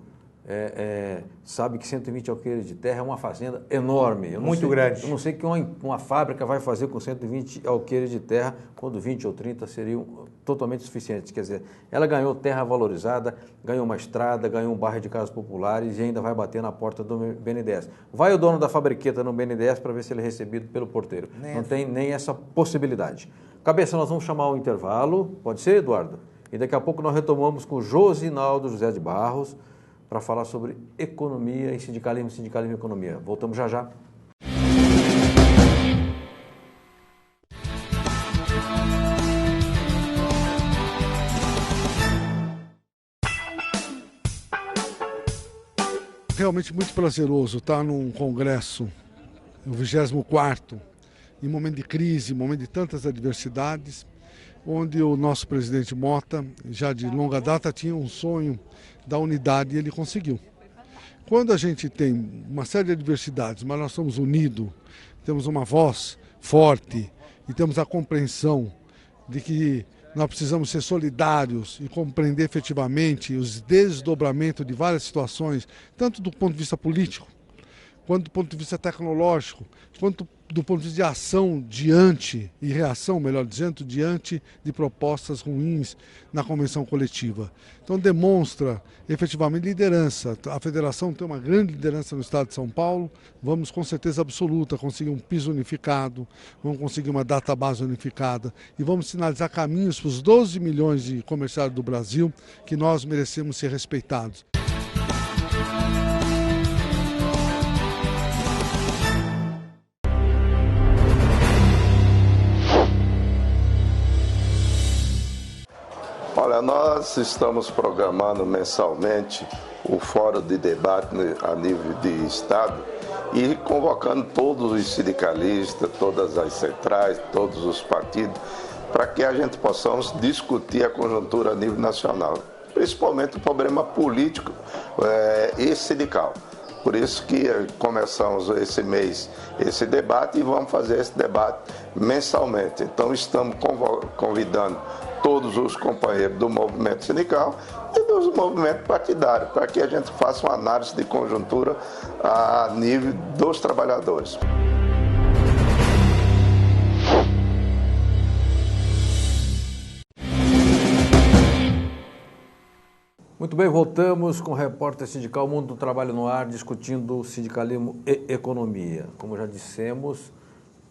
sabe que 120 alqueires de terra é uma fazenda enorme. Muito grande. Eu não sei o que uma fábrica vai fazer com 120 alqueires de terra, quando 20 ou 30 seriam totalmente suficientes. Quer dizer, ela ganhou terra valorizada, ganhou uma estrada, ganhou um bairro de casas populares e ainda vai bater na porta do BNDES. Vai o dono da fabriqueta no BNDES para ver se ele é recebido pelo porteiro. Não tem nem essa possibilidade. Cabeça, nós vamos chamar o intervalo. Pode ser, Eduardo? E daqui a pouco nós retomamos com Josinaldo José de Barros, para falar sobre economia e sindicalismo e economia. Voltamos já já. Realmente muito prazeroso estar num congresso, o 24º, em momento de crise, em momento de tantas adversidades, onde o nosso presidente Mota, já de longa data, tinha um sonho da unidade e ele conseguiu. Quando a gente tem uma série de adversidades, mas nós somos unidos, temos uma voz forte e temos a compreensão de que nós precisamos ser solidários e compreender efetivamente os desdobramentos de várias situações, tanto do ponto de vista político, quanto do ponto de vista tecnológico, quanto do ponto de vista de ação diante, e reação, melhor dizendo, diante de propostas ruins na convenção coletiva. Então demonstra efetivamente liderança. A federação tem uma grande liderança no estado de São Paulo, vamos com certeza absoluta conseguir um piso unificado, vamos conseguir uma database unificada e vamos sinalizar caminhos para os 12 milhões de comerciários do Brasil que nós merecemos ser respeitados. Olha, nós estamos programando mensalmente o fórum de debate a nível de Estado e convocando todos os sindicalistas, todas as centrais, todos os partidos, para que a gente possamos discutir a conjuntura a nível nacional, principalmente o problema político e sindical. Por isso que começamos esse mês esse debate e vamos fazer esse debate mensalmente. Então estamos convidando todos os companheiros do movimento sindical e dos movimentos partidários, para que a gente faça uma análise de conjuntura a nível dos trabalhadores. Muito bem, voltamos com o repórter sindical Mundo do Trabalho no Ar, discutindo sindicalismo e economia. Como já dissemos,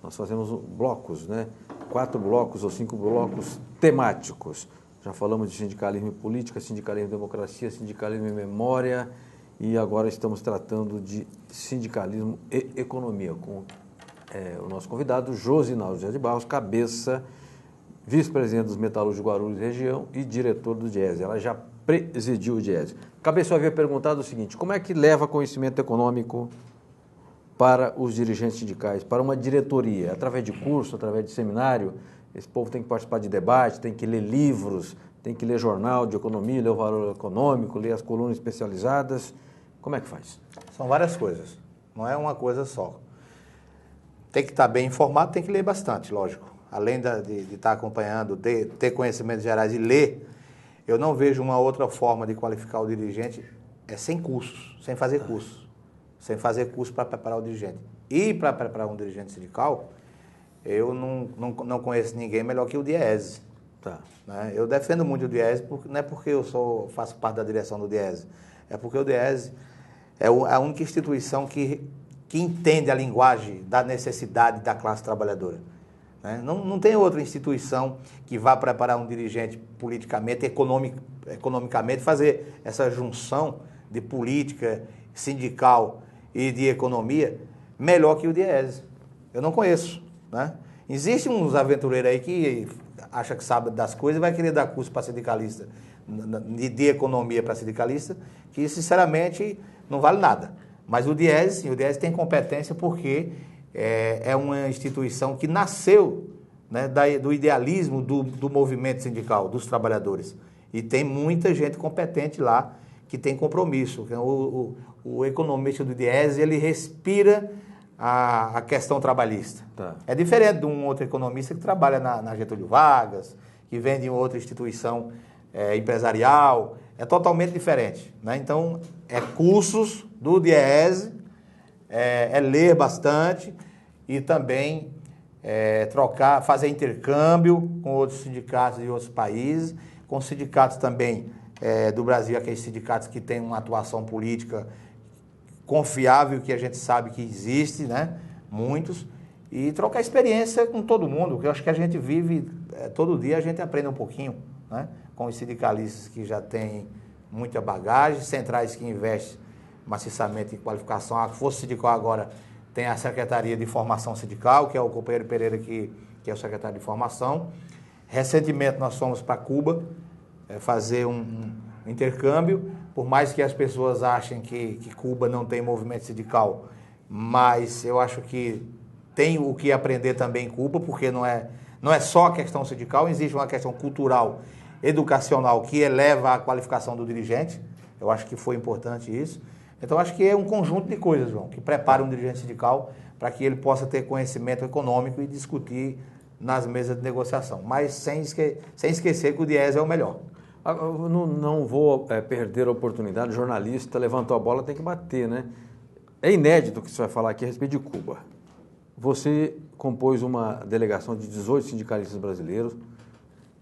nós fazemos blocos, né? 4 blocos ou 5 blocos temáticos. Já falamos de sindicalismo e política, sindicalismo e democracia, sindicalismo e memória e agora estamos tratando de sindicalismo e economia com o nosso convidado, Josinaldo José de Barros, cabeça, vice-presidente dos Metalúrgicos de Guarulhos Região e diretor do Diese. Ela já presidiu o Diese. Cabeça, eu havia perguntado o seguinte, como é que leva conhecimento econômico para os dirigentes sindicais, para uma diretoria? Através de curso, através de seminário? Esse povo tem que participar de debate, tem que ler livros, tem que ler jornal de economia, ler o Valor Econômico, ler as colunas especializadas. Como é que faz? São várias coisas, não é uma coisa só. Tem que estar bem informado, tem que ler bastante, lógico. Além de estar acompanhando, ter conhecimentos gerais e ler, eu não vejo uma outra forma de qualificar o dirigente sem cursos, sem fazer cursos. Sem fazer curso para preparar o dirigente. E para preparar um dirigente sindical, eu não conheço ninguém melhor que o Diese. Tá. Né? Eu defendo muito o Diese, não é porque eu faço parte da direção do Diese, é porque o Diese é a única instituição que entende a linguagem da necessidade da classe trabalhadora. Né? Não tem outra instituição que vá preparar um dirigente politicamente, economicamente, fazer essa junção de política, sindical e de economia melhor que o Diese. Eu não conheço. Né? Existem uns aventureiros aí que acham que sabe das coisas e vai querer dar curso para sindicalista, de economia para sindicalista, que sinceramente não vale nada. Mas o Diese tem competência porque é uma instituição que nasceu, né, do idealismo do movimento sindical, dos trabalhadores. E tem muita gente competente lá que tem compromisso. O economista do Diese, ele respira a questão trabalhista. Tá. É diferente de um outro economista que trabalha na Getúlio Vargas, que vem de outra instituição empresarial. É totalmente diferente. Né? Então, cursos do Diese, ler bastante e também fazer intercâmbio com outros sindicatos de outros países, com sindicatos também do Brasil, aqueles sindicatos que têm uma atuação política confiável, que a gente sabe que existe, né? Muitos, e trocar experiência com todo mundo, que eu acho que a gente vive, todo dia a gente aprende um pouquinho, né? Com os sindicalistas que já têm muita bagagem, centrais que investem maciçamente em qualificação. A Força Sindical agora tem a Secretaria de Formação Sindical, que é o companheiro Pereira, que é o secretário de Formação. Recentemente nós fomos para Cuba fazer um intercâmbio, por mais que as pessoas achem que Cuba não tem movimento sindical, mas eu acho que tem o que aprender também em Cuba, porque não é só a questão sindical, existe uma questão cultural, educacional, que eleva a qualificação do dirigente. Eu acho que foi importante isso. Então, acho que é um conjunto de coisas, João, que prepara um dirigente sindical para que ele possa ter conhecimento econômico e discutir nas mesas de negociação, mas sem esquecer que o Diese é o melhor. Eu não vou perder a oportunidade, o jornalista levantou a bola, tem que bater, né? É inédito o que você vai falar aqui a respeito de Cuba. Você compôs uma delegação de 18 sindicalistas brasileiros,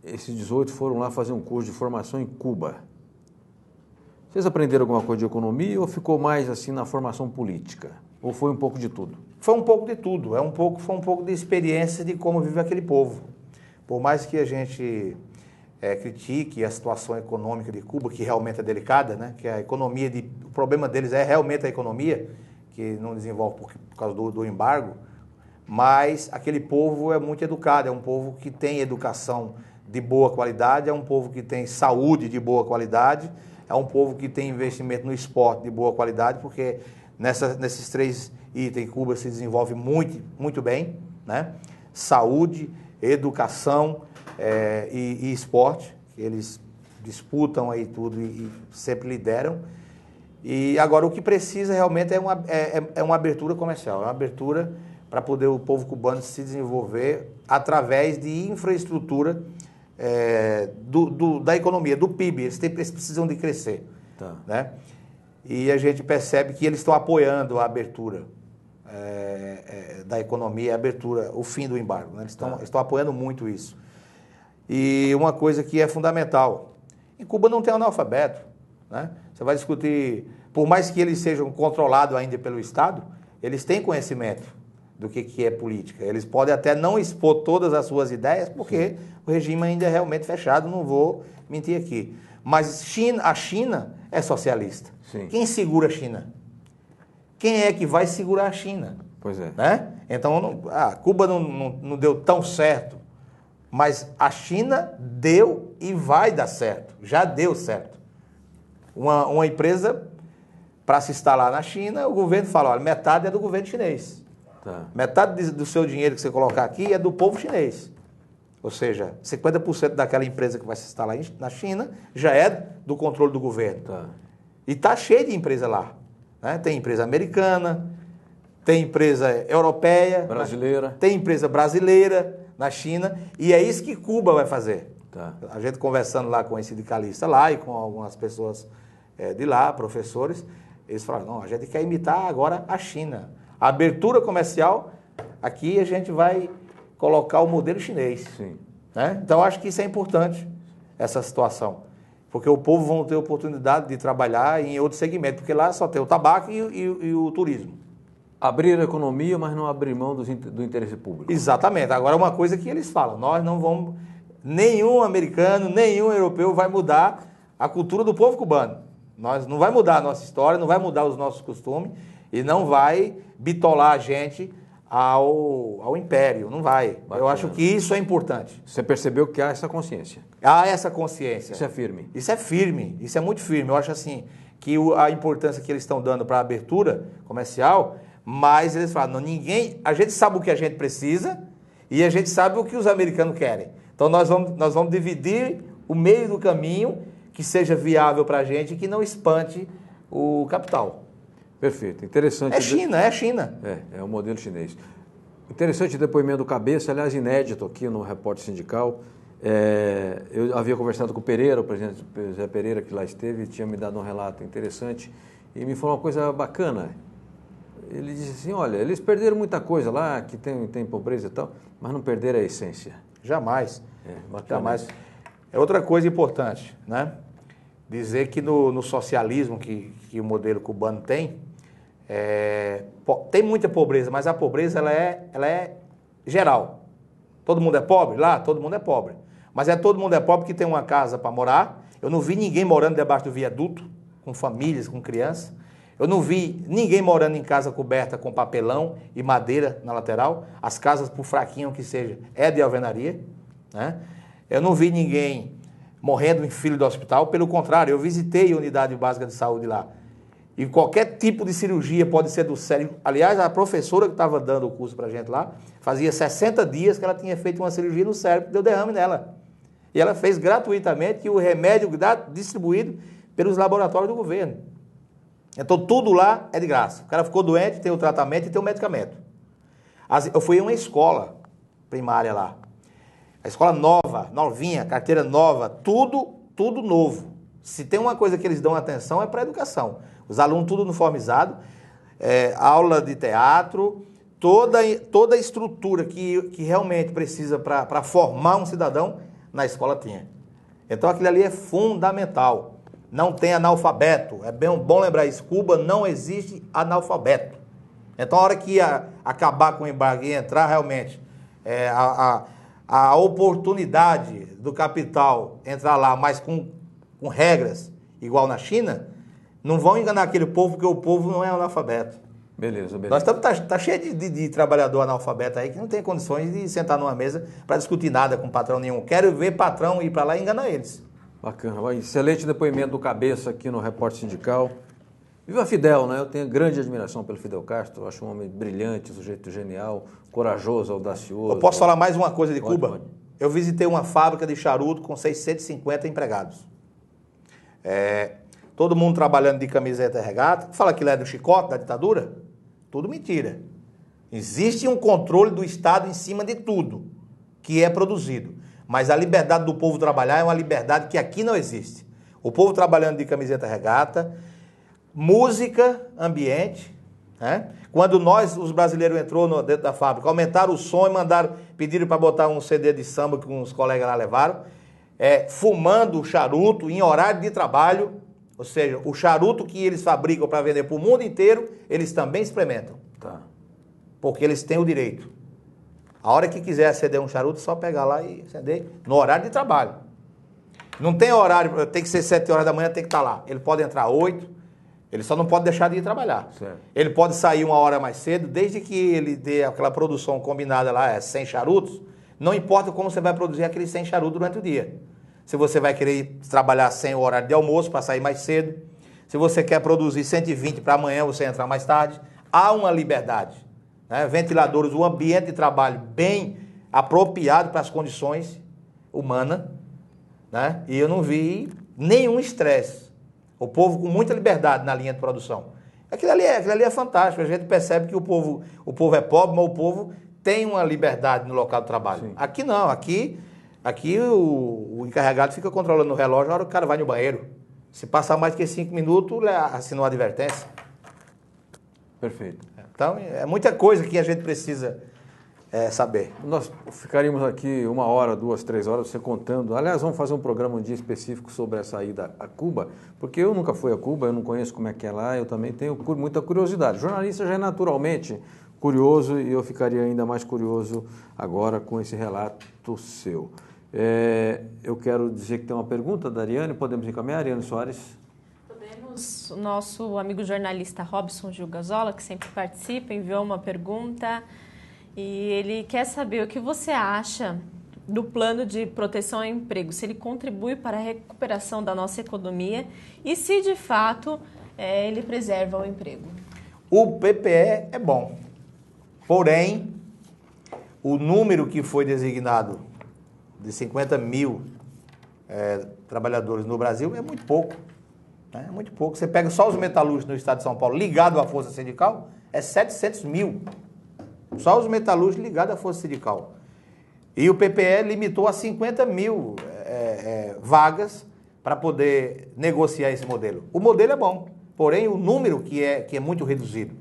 esses 18 foram lá fazer um curso de formação em Cuba. Vocês aprenderam alguma coisa de economia ou ficou mais assim na formação política? Ou foi um pouco de tudo? Foi um pouco de tudo, foi um pouco de experiência de como vive aquele povo. Por mais que a gente critique a situação econômica de Cuba, que realmente é delicada, né? Que a economia, o problema deles é realmente a economia, que não desenvolve por causa do embargo, mas aquele povo é muito educado, é um povo que tem educação de boa qualidade, é um povo que tem saúde de boa qualidade, é um povo que tem investimento no esporte de boa qualidade, porque nesses 3 itens Cuba se desenvolve muito, muito bem, né? Saúde, educação e esporte, que eles disputam aí tudo e sempre lideram. E agora o que precisa realmente é uma abertura comercial, é uma abertura para poder o povo cubano se desenvolver através de infraestrutura da economia, do PIB. Eles precisam de crescer. Tá. Né? E a gente percebe que eles estão apoiando a abertura da economia, a abertura, o fim do embargo. Né? Eles estão apoiando muito isso. E uma coisa que é fundamental, em Cuba não tem analfabeto. Né? Você vai discutir, por mais que eles sejam controlados ainda pelo Estado, eles têm conhecimento do que é política. Eles podem até não expor todas as suas ideias, porque o regime ainda é realmente fechado, não vou mentir aqui. Mas a China é socialista. Sim. Quem segura a China? Quem é que vai segurar a China? Pois é. Né? Então, Cuba não deu tão certo, mas a China deu e vai dar certo. Já deu certo. Uma empresa, para se instalar na China, o governo fala, olha, metade é do governo chinês. Tá. Metade do seu dinheiro que você colocar aqui é do povo chinês. Ou seja, 50% daquela empresa que vai se instalar na China já é do controle do governo. Tá. E está cheio de empresa lá. Né? Tem empresa americana, tem empresa europeia, brasileira. Tem empresa brasileira na China, e é isso que Cuba vai fazer. Tá. A gente conversando lá com esse sindicalista lá e com algumas pessoas de lá, professores, eles falaram, não, a gente quer imitar agora a China. A abertura comercial, aqui a gente vai colocar o modelo chinês. Sim. Né? Então, acho que isso é importante, essa situação. Porque o povo vão ter oportunidade de trabalhar em outro segmento, porque lá só tem o tabaco e o turismo. Abrir a economia, mas não abrir mão do interesse público. Exatamente. Agora, uma coisa que eles falam, nós não vamos, nenhum americano, nenhum europeu vai mudar a cultura do povo cubano. Nós não vai mudar a nossa história, não vai mudar os nossos costumes e não vai bitolar a gente ao império, não vai. Bacana. Eu acho que isso é importante. Você percebeu que há essa consciência? Há essa consciência. Isso é firme? Isso é firme, isso é muito firme. Eu acho assim, que a importância que eles estão dando para a abertura comercial, mas eles falam, não, a gente sabe o que a gente precisa e a gente sabe o que os americanos querem. Então nós vamos dividir o meio do caminho que seja viável para a gente e que não espante o capital. Perfeito, interessante. É China. É o modelo chinês. Interessante o depoimento do Cabeça, aliás, inédito aqui no Repórter Sindical. Eu havia conversado com o Pereira, o presidente José Pereira, que lá esteve, tinha me dado um relato interessante e me falou uma coisa bacana. Ele disse assim, olha, eles perderam muita coisa lá, que tem pobreza e tal, mas não perderam a essência. Jamais. Bacana. Jamais. É outra coisa importante, né? Dizer que no socialismo que o modelo cubano tem muita pobreza, mas a pobreza ela é geral. Todo mundo é pobre? Lá, todo mundo é pobre. Mas todo mundo é pobre que tem uma casa para morar Eu não vi ninguém morando debaixo do viaduto, com famílias, com crianças. Eu não vi ninguém morando em casa coberta com papelão e madeira na lateral. As casas, por fraquinho que seja, é de alvenaria, né? Eu não vi ninguém morrendo em fila do hospital. Pelo contrário, eu visitei a unidade básica de saúde lá. E qualquer tipo de cirurgia pode ser do cérebro. Aliás, a professora que estava dando o curso para a gente lá, fazia 60 dias que ela tinha feito uma cirurgia no cérebro, deu derrame nela. E ela fez gratuitamente o remédio distribuído pelos laboratórios do governo. Então, tudo lá é de graça. O cara ficou doente, tem o tratamento e tem o medicamento. Eu fui em uma escola primária lá. A escola nova, novinha, carteira nova, tudo novo. Se tem uma coisa que eles dão atenção é para a educação. Os alunos tudo uniformizado, aula de teatro, toda a estrutura que realmente precisa para formar um cidadão, na escola tinha. Então, aquilo ali é fundamental. Não tem analfabeto. É bom lembrar isso. Cuba não existe analfabeto. Então, a hora que acabar com o embargo e entrar realmente a oportunidade do capital entrar lá, mas com regras igual na China, não vão enganar aquele povo, porque o povo não é analfabeto. Beleza. Nós tá cheio de trabalhador analfabeto aí que não tem condições de sentar numa mesa para discutir nada com patrão nenhum. Quero ver patrão ir para lá e enganar eles. Bacana. Excelente depoimento do Cabeça aqui no Repórter Sindical. Viva Fidel, né? Eu tenho grande admiração pelo Fidel Castro. Eu acho um homem brilhante, um sujeito genial, corajoso, audacioso. Eu posso falar mais uma coisa de Cuba? Pode. Eu visitei uma fábrica de charuto com 650 empregados. Todo mundo trabalhando de camiseta e regata. Fala que ele é do chicote, da ditadura? Tudo mentira. Existe um controle do Estado em cima de tudo que é produzido. Mas a liberdade do povo trabalhar é uma liberdade que aqui não existe. O povo trabalhando de camiseta regata, música, ambiente, né? Quando os brasileiros entrou dentro da fábrica, aumentaram o som e pediram para botar um CD de samba que uns colegas lá levaram, fumando charuto em horário de trabalho, ou seja, o charuto que eles fabricam para vender para o mundo inteiro, eles também experimentam. Tá. Porque eles têm o direito. A hora que quiser acender um charuto, é só pegar lá e acender no horário de trabalho. Não tem horário, tem que ser 7 horas da manhã, tem que estar lá. Ele pode entrar 8, ele só não pode deixar de ir trabalhar. Certo. Ele pode sair 1 hora mais cedo, desde que ele dê aquela produção combinada lá, 100 charutos, não importa como você vai produzir aqueles 100 charutos durante o dia. Se você vai querer trabalhar sem o horário de almoço para sair mais cedo, se você quer produzir 120 para amanhã você entrar mais tarde, há uma liberdade. Né? Ventiladores, um ambiente de trabalho bem apropriado para as condições humanas, né? E eu não vi nenhum estresse. O povo com muita liberdade na linha de produção. Aquilo ali é fantástico. A gente percebe que o povo é pobre, mas o povo tem uma liberdade no local de trabalho. Sim. Aqui não, aqui o encarregado fica controlando o relógio na hora que o cara vai no banheiro. Se passar mais que 5 minutos, assina uma advertência. Perfeito. Então, é muita coisa que a gente precisa saber. Nós ficaríamos aqui 1 hora, 2, 3 horas, você contando. Aliás, vamos fazer um programa um dia específico sobre essa ida a Cuba, porque eu nunca fui a Cuba, eu não conheço como é que é lá, eu também tenho muita curiosidade. O jornalista já é naturalmente curioso e eu ficaria ainda mais curioso agora com esse relato seu. Eu quero dizer que tem uma pergunta da Ariane, podemos encaminhar, Ariane Soares? Podemos. O nosso amigo jornalista Robson Gil Gazola, que sempre participa, enviou uma pergunta e ele quer saber o que você acha do plano de proteção ao emprego, se ele contribui para a recuperação da nossa economia e se de fato ele preserva o emprego. O PPE é bom, porém o número que foi designado de 50 mil trabalhadores no Brasil é muito pouco. É muito pouco. Você pega só os metalúrgicos no estado de São Paulo ligados à força sindical, é 700 mil. Só os metalúrgicos ligados à força sindical. E o PPE limitou a 50 mil vagas para poder negociar esse modelo. O modelo é bom, porém o número que é muito reduzido.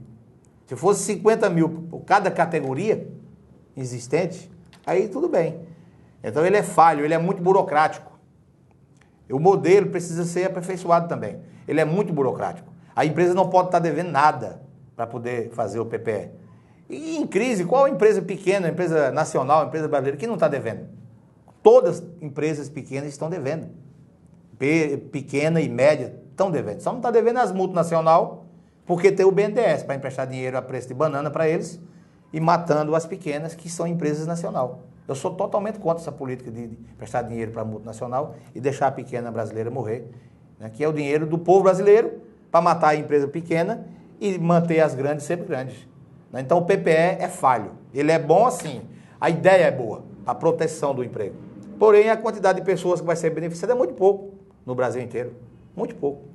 Se fosse 50 mil por cada categoria existente, aí tudo bem. Então ele é falho, ele é muito burocrático. O modelo precisa ser aperfeiçoado também. Ele é muito burocrático. A empresa não pode estar devendo nada para poder fazer o PPE. E em crise, qual empresa pequena, empresa nacional, empresa brasileira que não está devendo? Todas as empresas pequenas estão devendo. pequena e média estão devendo. Só não está devendo as multinacionais, porque tem o BNDES para emprestar dinheiro a preço de banana para eles e matando as pequenas, que são empresas nacionais. Eu sou totalmente contra essa política de prestar dinheiro para a multinacional e deixar a pequena brasileira morrer, né, que é o dinheiro do povo brasileiro para matar a empresa pequena e manter as grandes sempre grandes. Né? Então o PPE é falho. Ele é bom assim, a ideia é boa, a proteção do emprego. Porém, a quantidade de pessoas que vai ser beneficiada é muito pouco no Brasil inteiro. Muito pouco.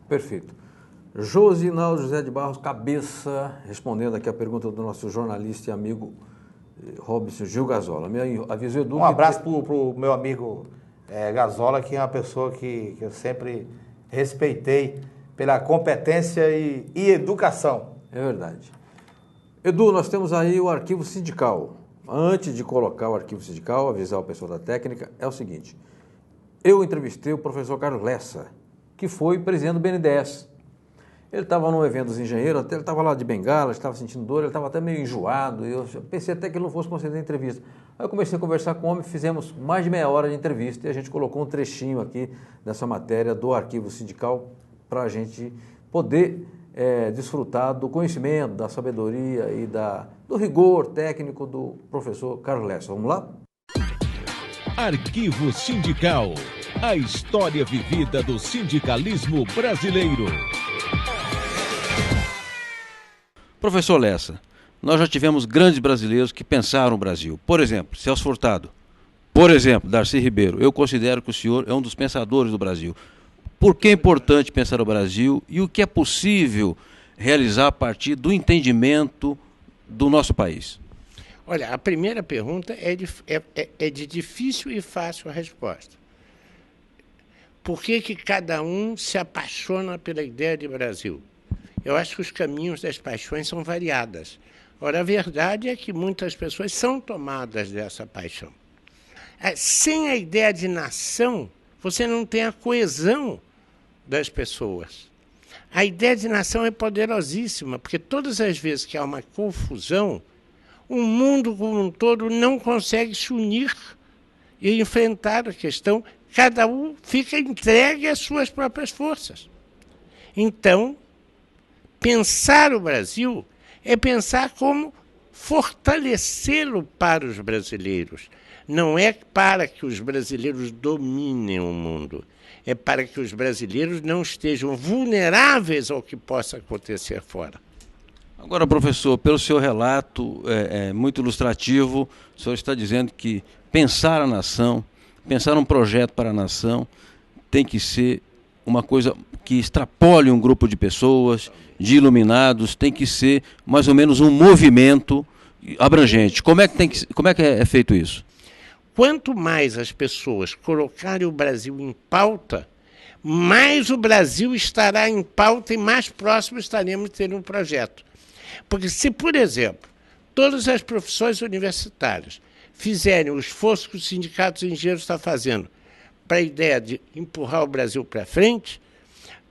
Perfeito. Josinaldo José de Barros Cabeça, respondendo aqui a pergunta do nosso jornalista e amigo Robson Gil Gazola. Me avisou, Edu. Um abraço para o meu amigo Gazola, que é uma pessoa que eu sempre respeitei pela competência e educação. É verdade. Edu, nós temos aí o arquivo sindical. Antes de colocar o arquivo sindical, avisar o pessoal da técnica, é o seguinte. Eu entrevistei o professor Carlos Lessa, que foi presidente do BNDES. Ele estava num evento dos engenheiros, até ele estava lá de bengala, estava sentindo dor, ele estava até meio enjoado, e eu pensei até que ele não fosse conceder entrevista. Aí eu comecei a conversar com o homem, fizemos mais de meia hora de entrevista e a gente colocou um trechinho aqui dessa matéria do arquivo sindical para a gente poder desfrutar do conhecimento, da sabedoria e do rigor técnico do professor Carlos Lessa. Vamos lá? Arquivo Sindical. A história vivida do sindicalismo brasileiro. Professor Lessa, nós já tivemos grandes brasileiros que pensaram o Brasil. Por exemplo, Celso Furtado. Por exemplo, Darcy Ribeiro. Eu considero que o senhor é um dos pensadores do Brasil. Por que é importante pensar o Brasil e o que é possível realizar a partir do entendimento do nosso país? Olha, a primeira pergunta é de difícil e fácil a resposta. Por que cada um se apaixona pela ideia de Brasil? Eu acho que os caminhos das paixões são variadas. Ora, a verdade é que muitas pessoas são tomadas dessa paixão. Sem a ideia de nação, você não tem a coesão das pessoas. A ideia de nação é poderosíssima, porque todas as vezes que há uma confusão, o mundo como um todo não consegue se unir e enfrentar a questão. Cada um fica entregue às suas próprias forças. Então, pensar o Brasil é pensar como fortalecê-lo para os brasileiros. Não é para que os brasileiros dominem o mundo. É para que os brasileiros não estejam vulneráveis ao que possa acontecer fora. Agora, professor, pelo seu relato muito ilustrativo, o senhor está dizendo que pensar a nação, pensar um projeto para a nação, tem que ser uma coisa que extrapole um grupo de pessoas, de iluminados, tem que ser mais ou menos um movimento abrangente. Como é que é feito isso? Quanto mais as pessoas colocarem o Brasil em pauta, mais o Brasil estará em pauta e mais próximo estaremos de ter um projeto. Porque se, por exemplo, todas as profissões universitárias fizerem o esforço que os sindicatos de engenheiros estão fazendo para a ideia de empurrar o Brasil para frente,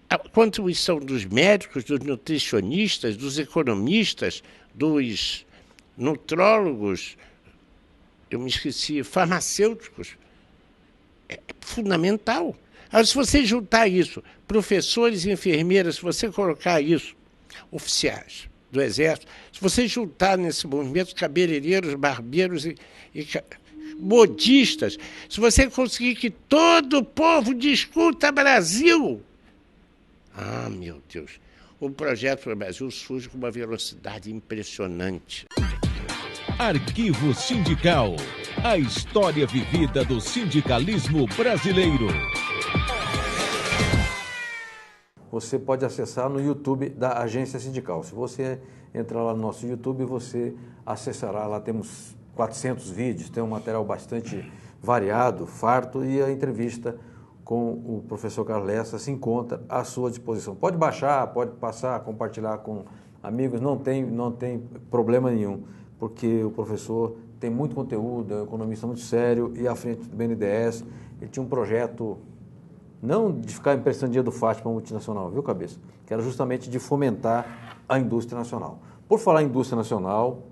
a contribuição dos médicos, dos nutricionistas, dos economistas, dos nutrólogos, eu me esqueci, farmacêuticos, é fundamental. Agora, se você juntar isso, professores e enfermeiras, se você colocar isso, oficiais do Exército, se você juntar nesse movimento cabeleireiros, barbeiros e modistas, se você conseguir que todo o povo discuta Brasil, meu Deus, o projeto para o Brasil surge com uma velocidade impressionante. Arquivo Sindical. A história vivida do sindicalismo brasileiro. Você pode acessar no YouTube da Agência Sindical. Se você entrar lá no nosso YouTube, você acessará. Lá temos 400 vídeos, tem um material bastante variado, farto, e a entrevista com o professor Carlos Lessa se encontra à sua disposição. Pode baixar, pode passar, compartilhar com amigos, não tem problema nenhum, porque o professor tem muito conteúdo, é um economista muito sério e à frente do BNDES. Ele tinha um projeto, não de ficar emprestando dinheiro do FAT para a multinacional, viu, Cabeça? Que era justamente de fomentar a indústria nacional. Por falar em indústria nacional,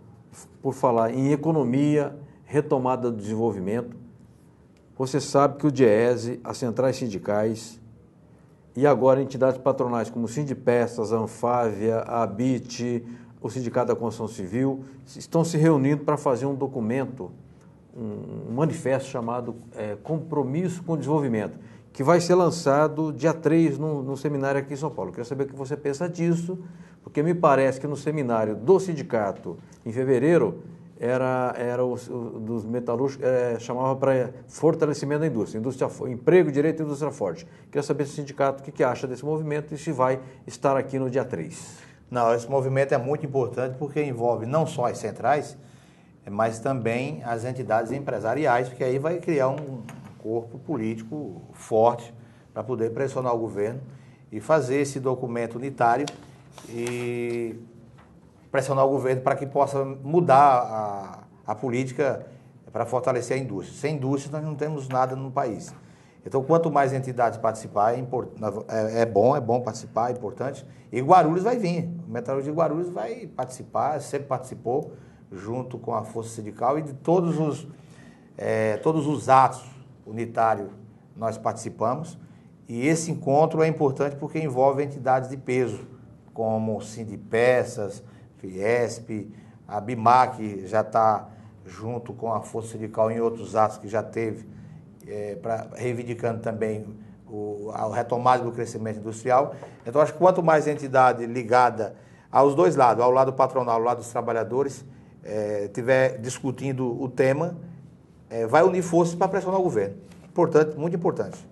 por falar em economia, retomada do desenvolvimento, Você sabe que o DIEESE, as centrais sindicais e agora entidades patronais como o Sindipestas, a Anfávia, a ABIT, o Sindicato da Construção Civil, estão se reunindo para fazer um documento, um manifesto chamado Compromisso com o Desenvolvimento, que vai ser lançado dia 3 no seminário aqui em São Paulo. Eu quero saber o que você pensa disso, porque me parece que no seminário do sindicato, em fevereiro, era dos metalúrgicos, chamava para fortalecimento da indústria, emprego, direito e indústria forte. Quero saber se o sindicato o que acha desse movimento e se vai estar aqui no dia 3. Não, esse movimento é muito importante porque envolve não só as centrais, mas também as entidades empresariais, porque aí vai criar um corpo político forte para poder pressionar o governo e fazer esse documento unitário e pressionar o governo para que possa mudar a política para fortalecer a indústria. Sem indústria, nós não temos nada no país. Então, quanto mais entidades participar, é bom participar, é importante. E Guarulhos vai vir. O Metalúrgico de Guarulhos vai participar, sempre participou, junto com a Força Sindical, e de todos os atos unitários nós participamos. E esse encontro é importante porque envolve entidades de peso, como o Sindipestas, Fiesp, a BIMAC já está junto com a Força Sindical em outros atos que já teve, reivindicando também a retomada do crescimento industrial. Então, acho que quanto mais entidade ligada aos dois lados, ao lado patronal, ao lado dos trabalhadores, estiver discutindo o tema, vai unir forças para pressionar o governo. Importante, muito importante.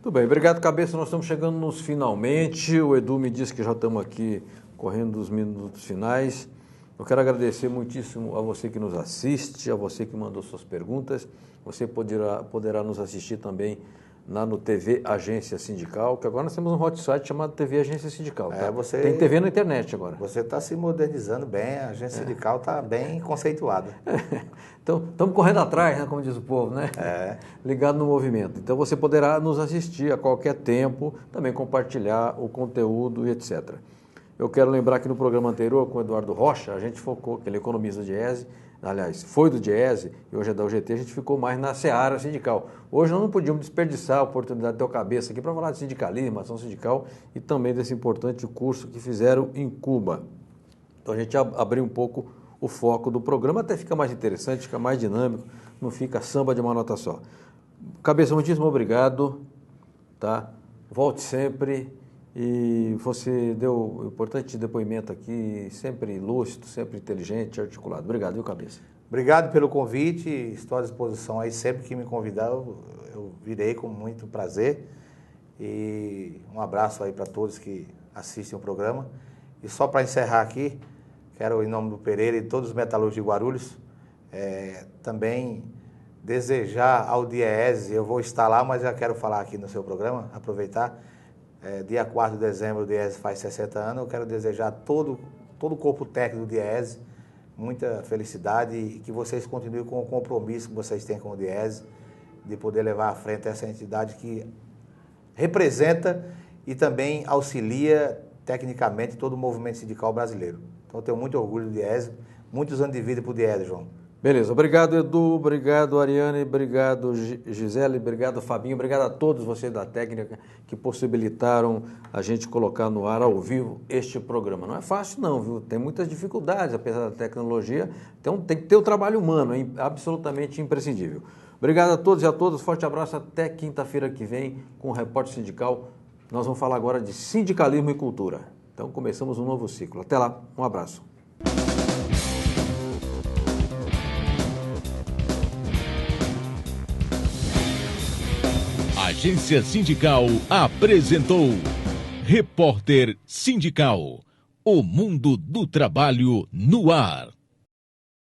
Tudo bem, obrigado, Cabeça. Nós estamos chegando nos finalmente. O Edu me disse que já estamos aqui correndo dos minutos finais. Eu quero agradecer muitíssimo a você que nos assiste, a você que mandou suas perguntas. Você poderá nos assistir também no TV Agência Sindical, que agora nós temos um hot site chamado TV Agência Sindical. Tá? Tem TV na internet agora. Você está se modernizando bem, a Agência Sindical está bem conceituada. Então, estamos correndo atrás, né, como diz o povo, né? Ligado no movimento. Então, você poderá nos assistir a qualquer tempo, também compartilhar o conteúdo e etc. Eu quero lembrar que no programa anterior, com o Eduardo Rocha, a gente focou, que ele é economista do DIEESE, aliás, foi do DIEESE e hoje é da UGT, a gente ficou mais na seara sindical. Hoje nós não podíamos desperdiçar a oportunidade de ter o Cabeça aqui para falar de sindicalismo, ação sindical e também desse importante curso que fizeram em Cuba. Então a gente abriu um pouco o foco do programa, até fica mais interessante, fica mais dinâmico, não fica samba de uma nota só. Cabeça, muitíssimo obrigado, tá? Volte sempre. E você deu um importante depoimento aqui, sempre lúcido, sempre inteligente, articulado. Obrigado, viu, Cabeça? Obrigado pelo convite, estou à disposição aí, sempre que me convidar eu virei com muito prazer. E um abraço aí para todos que assistem o programa. E só para encerrar aqui, quero, em nome do Pereira e todos os metalúrgicos de Guarulhos, também desejar ao DIEESE, eu vou estar lá, mas já quero falar aqui no seu programa, aproveitar. Dia 4 de dezembro o DIEESE faz 60 anos, eu quero desejar a todo o corpo técnico do DIEESE muita felicidade e que vocês continuem com o compromisso que vocês têm com o DIEESE de poder levar à frente essa entidade que representa e também auxilia tecnicamente todo o movimento sindical brasileiro. Então eu tenho muito orgulho do DIEESE, muitos anos de vida para o DIEESE, João. Beleza, obrigado Edu, obrigado Ariane, obrigado Gisele, obrigado Fabinho, obrigado a todos vocês da técnica que possibilitaram a gente colocar no ar ao vivo este programa. Não é fácil não, viu? Tem muitas dificuldades, apesar da tecnologia, então tem que ter o trabalho humano, é absolutamente imprescindível. Obrigado a todos e a todas, forte abraço, até quinta-feira que vem com o Repórter Sindical. Nós vamos falar agora de sindicalismo e cultura. Então começamos um novo ciclo. Até lá, um abraço. Agência Sindical apresentou Repórter Sindical, o mundo do trabalho no ar.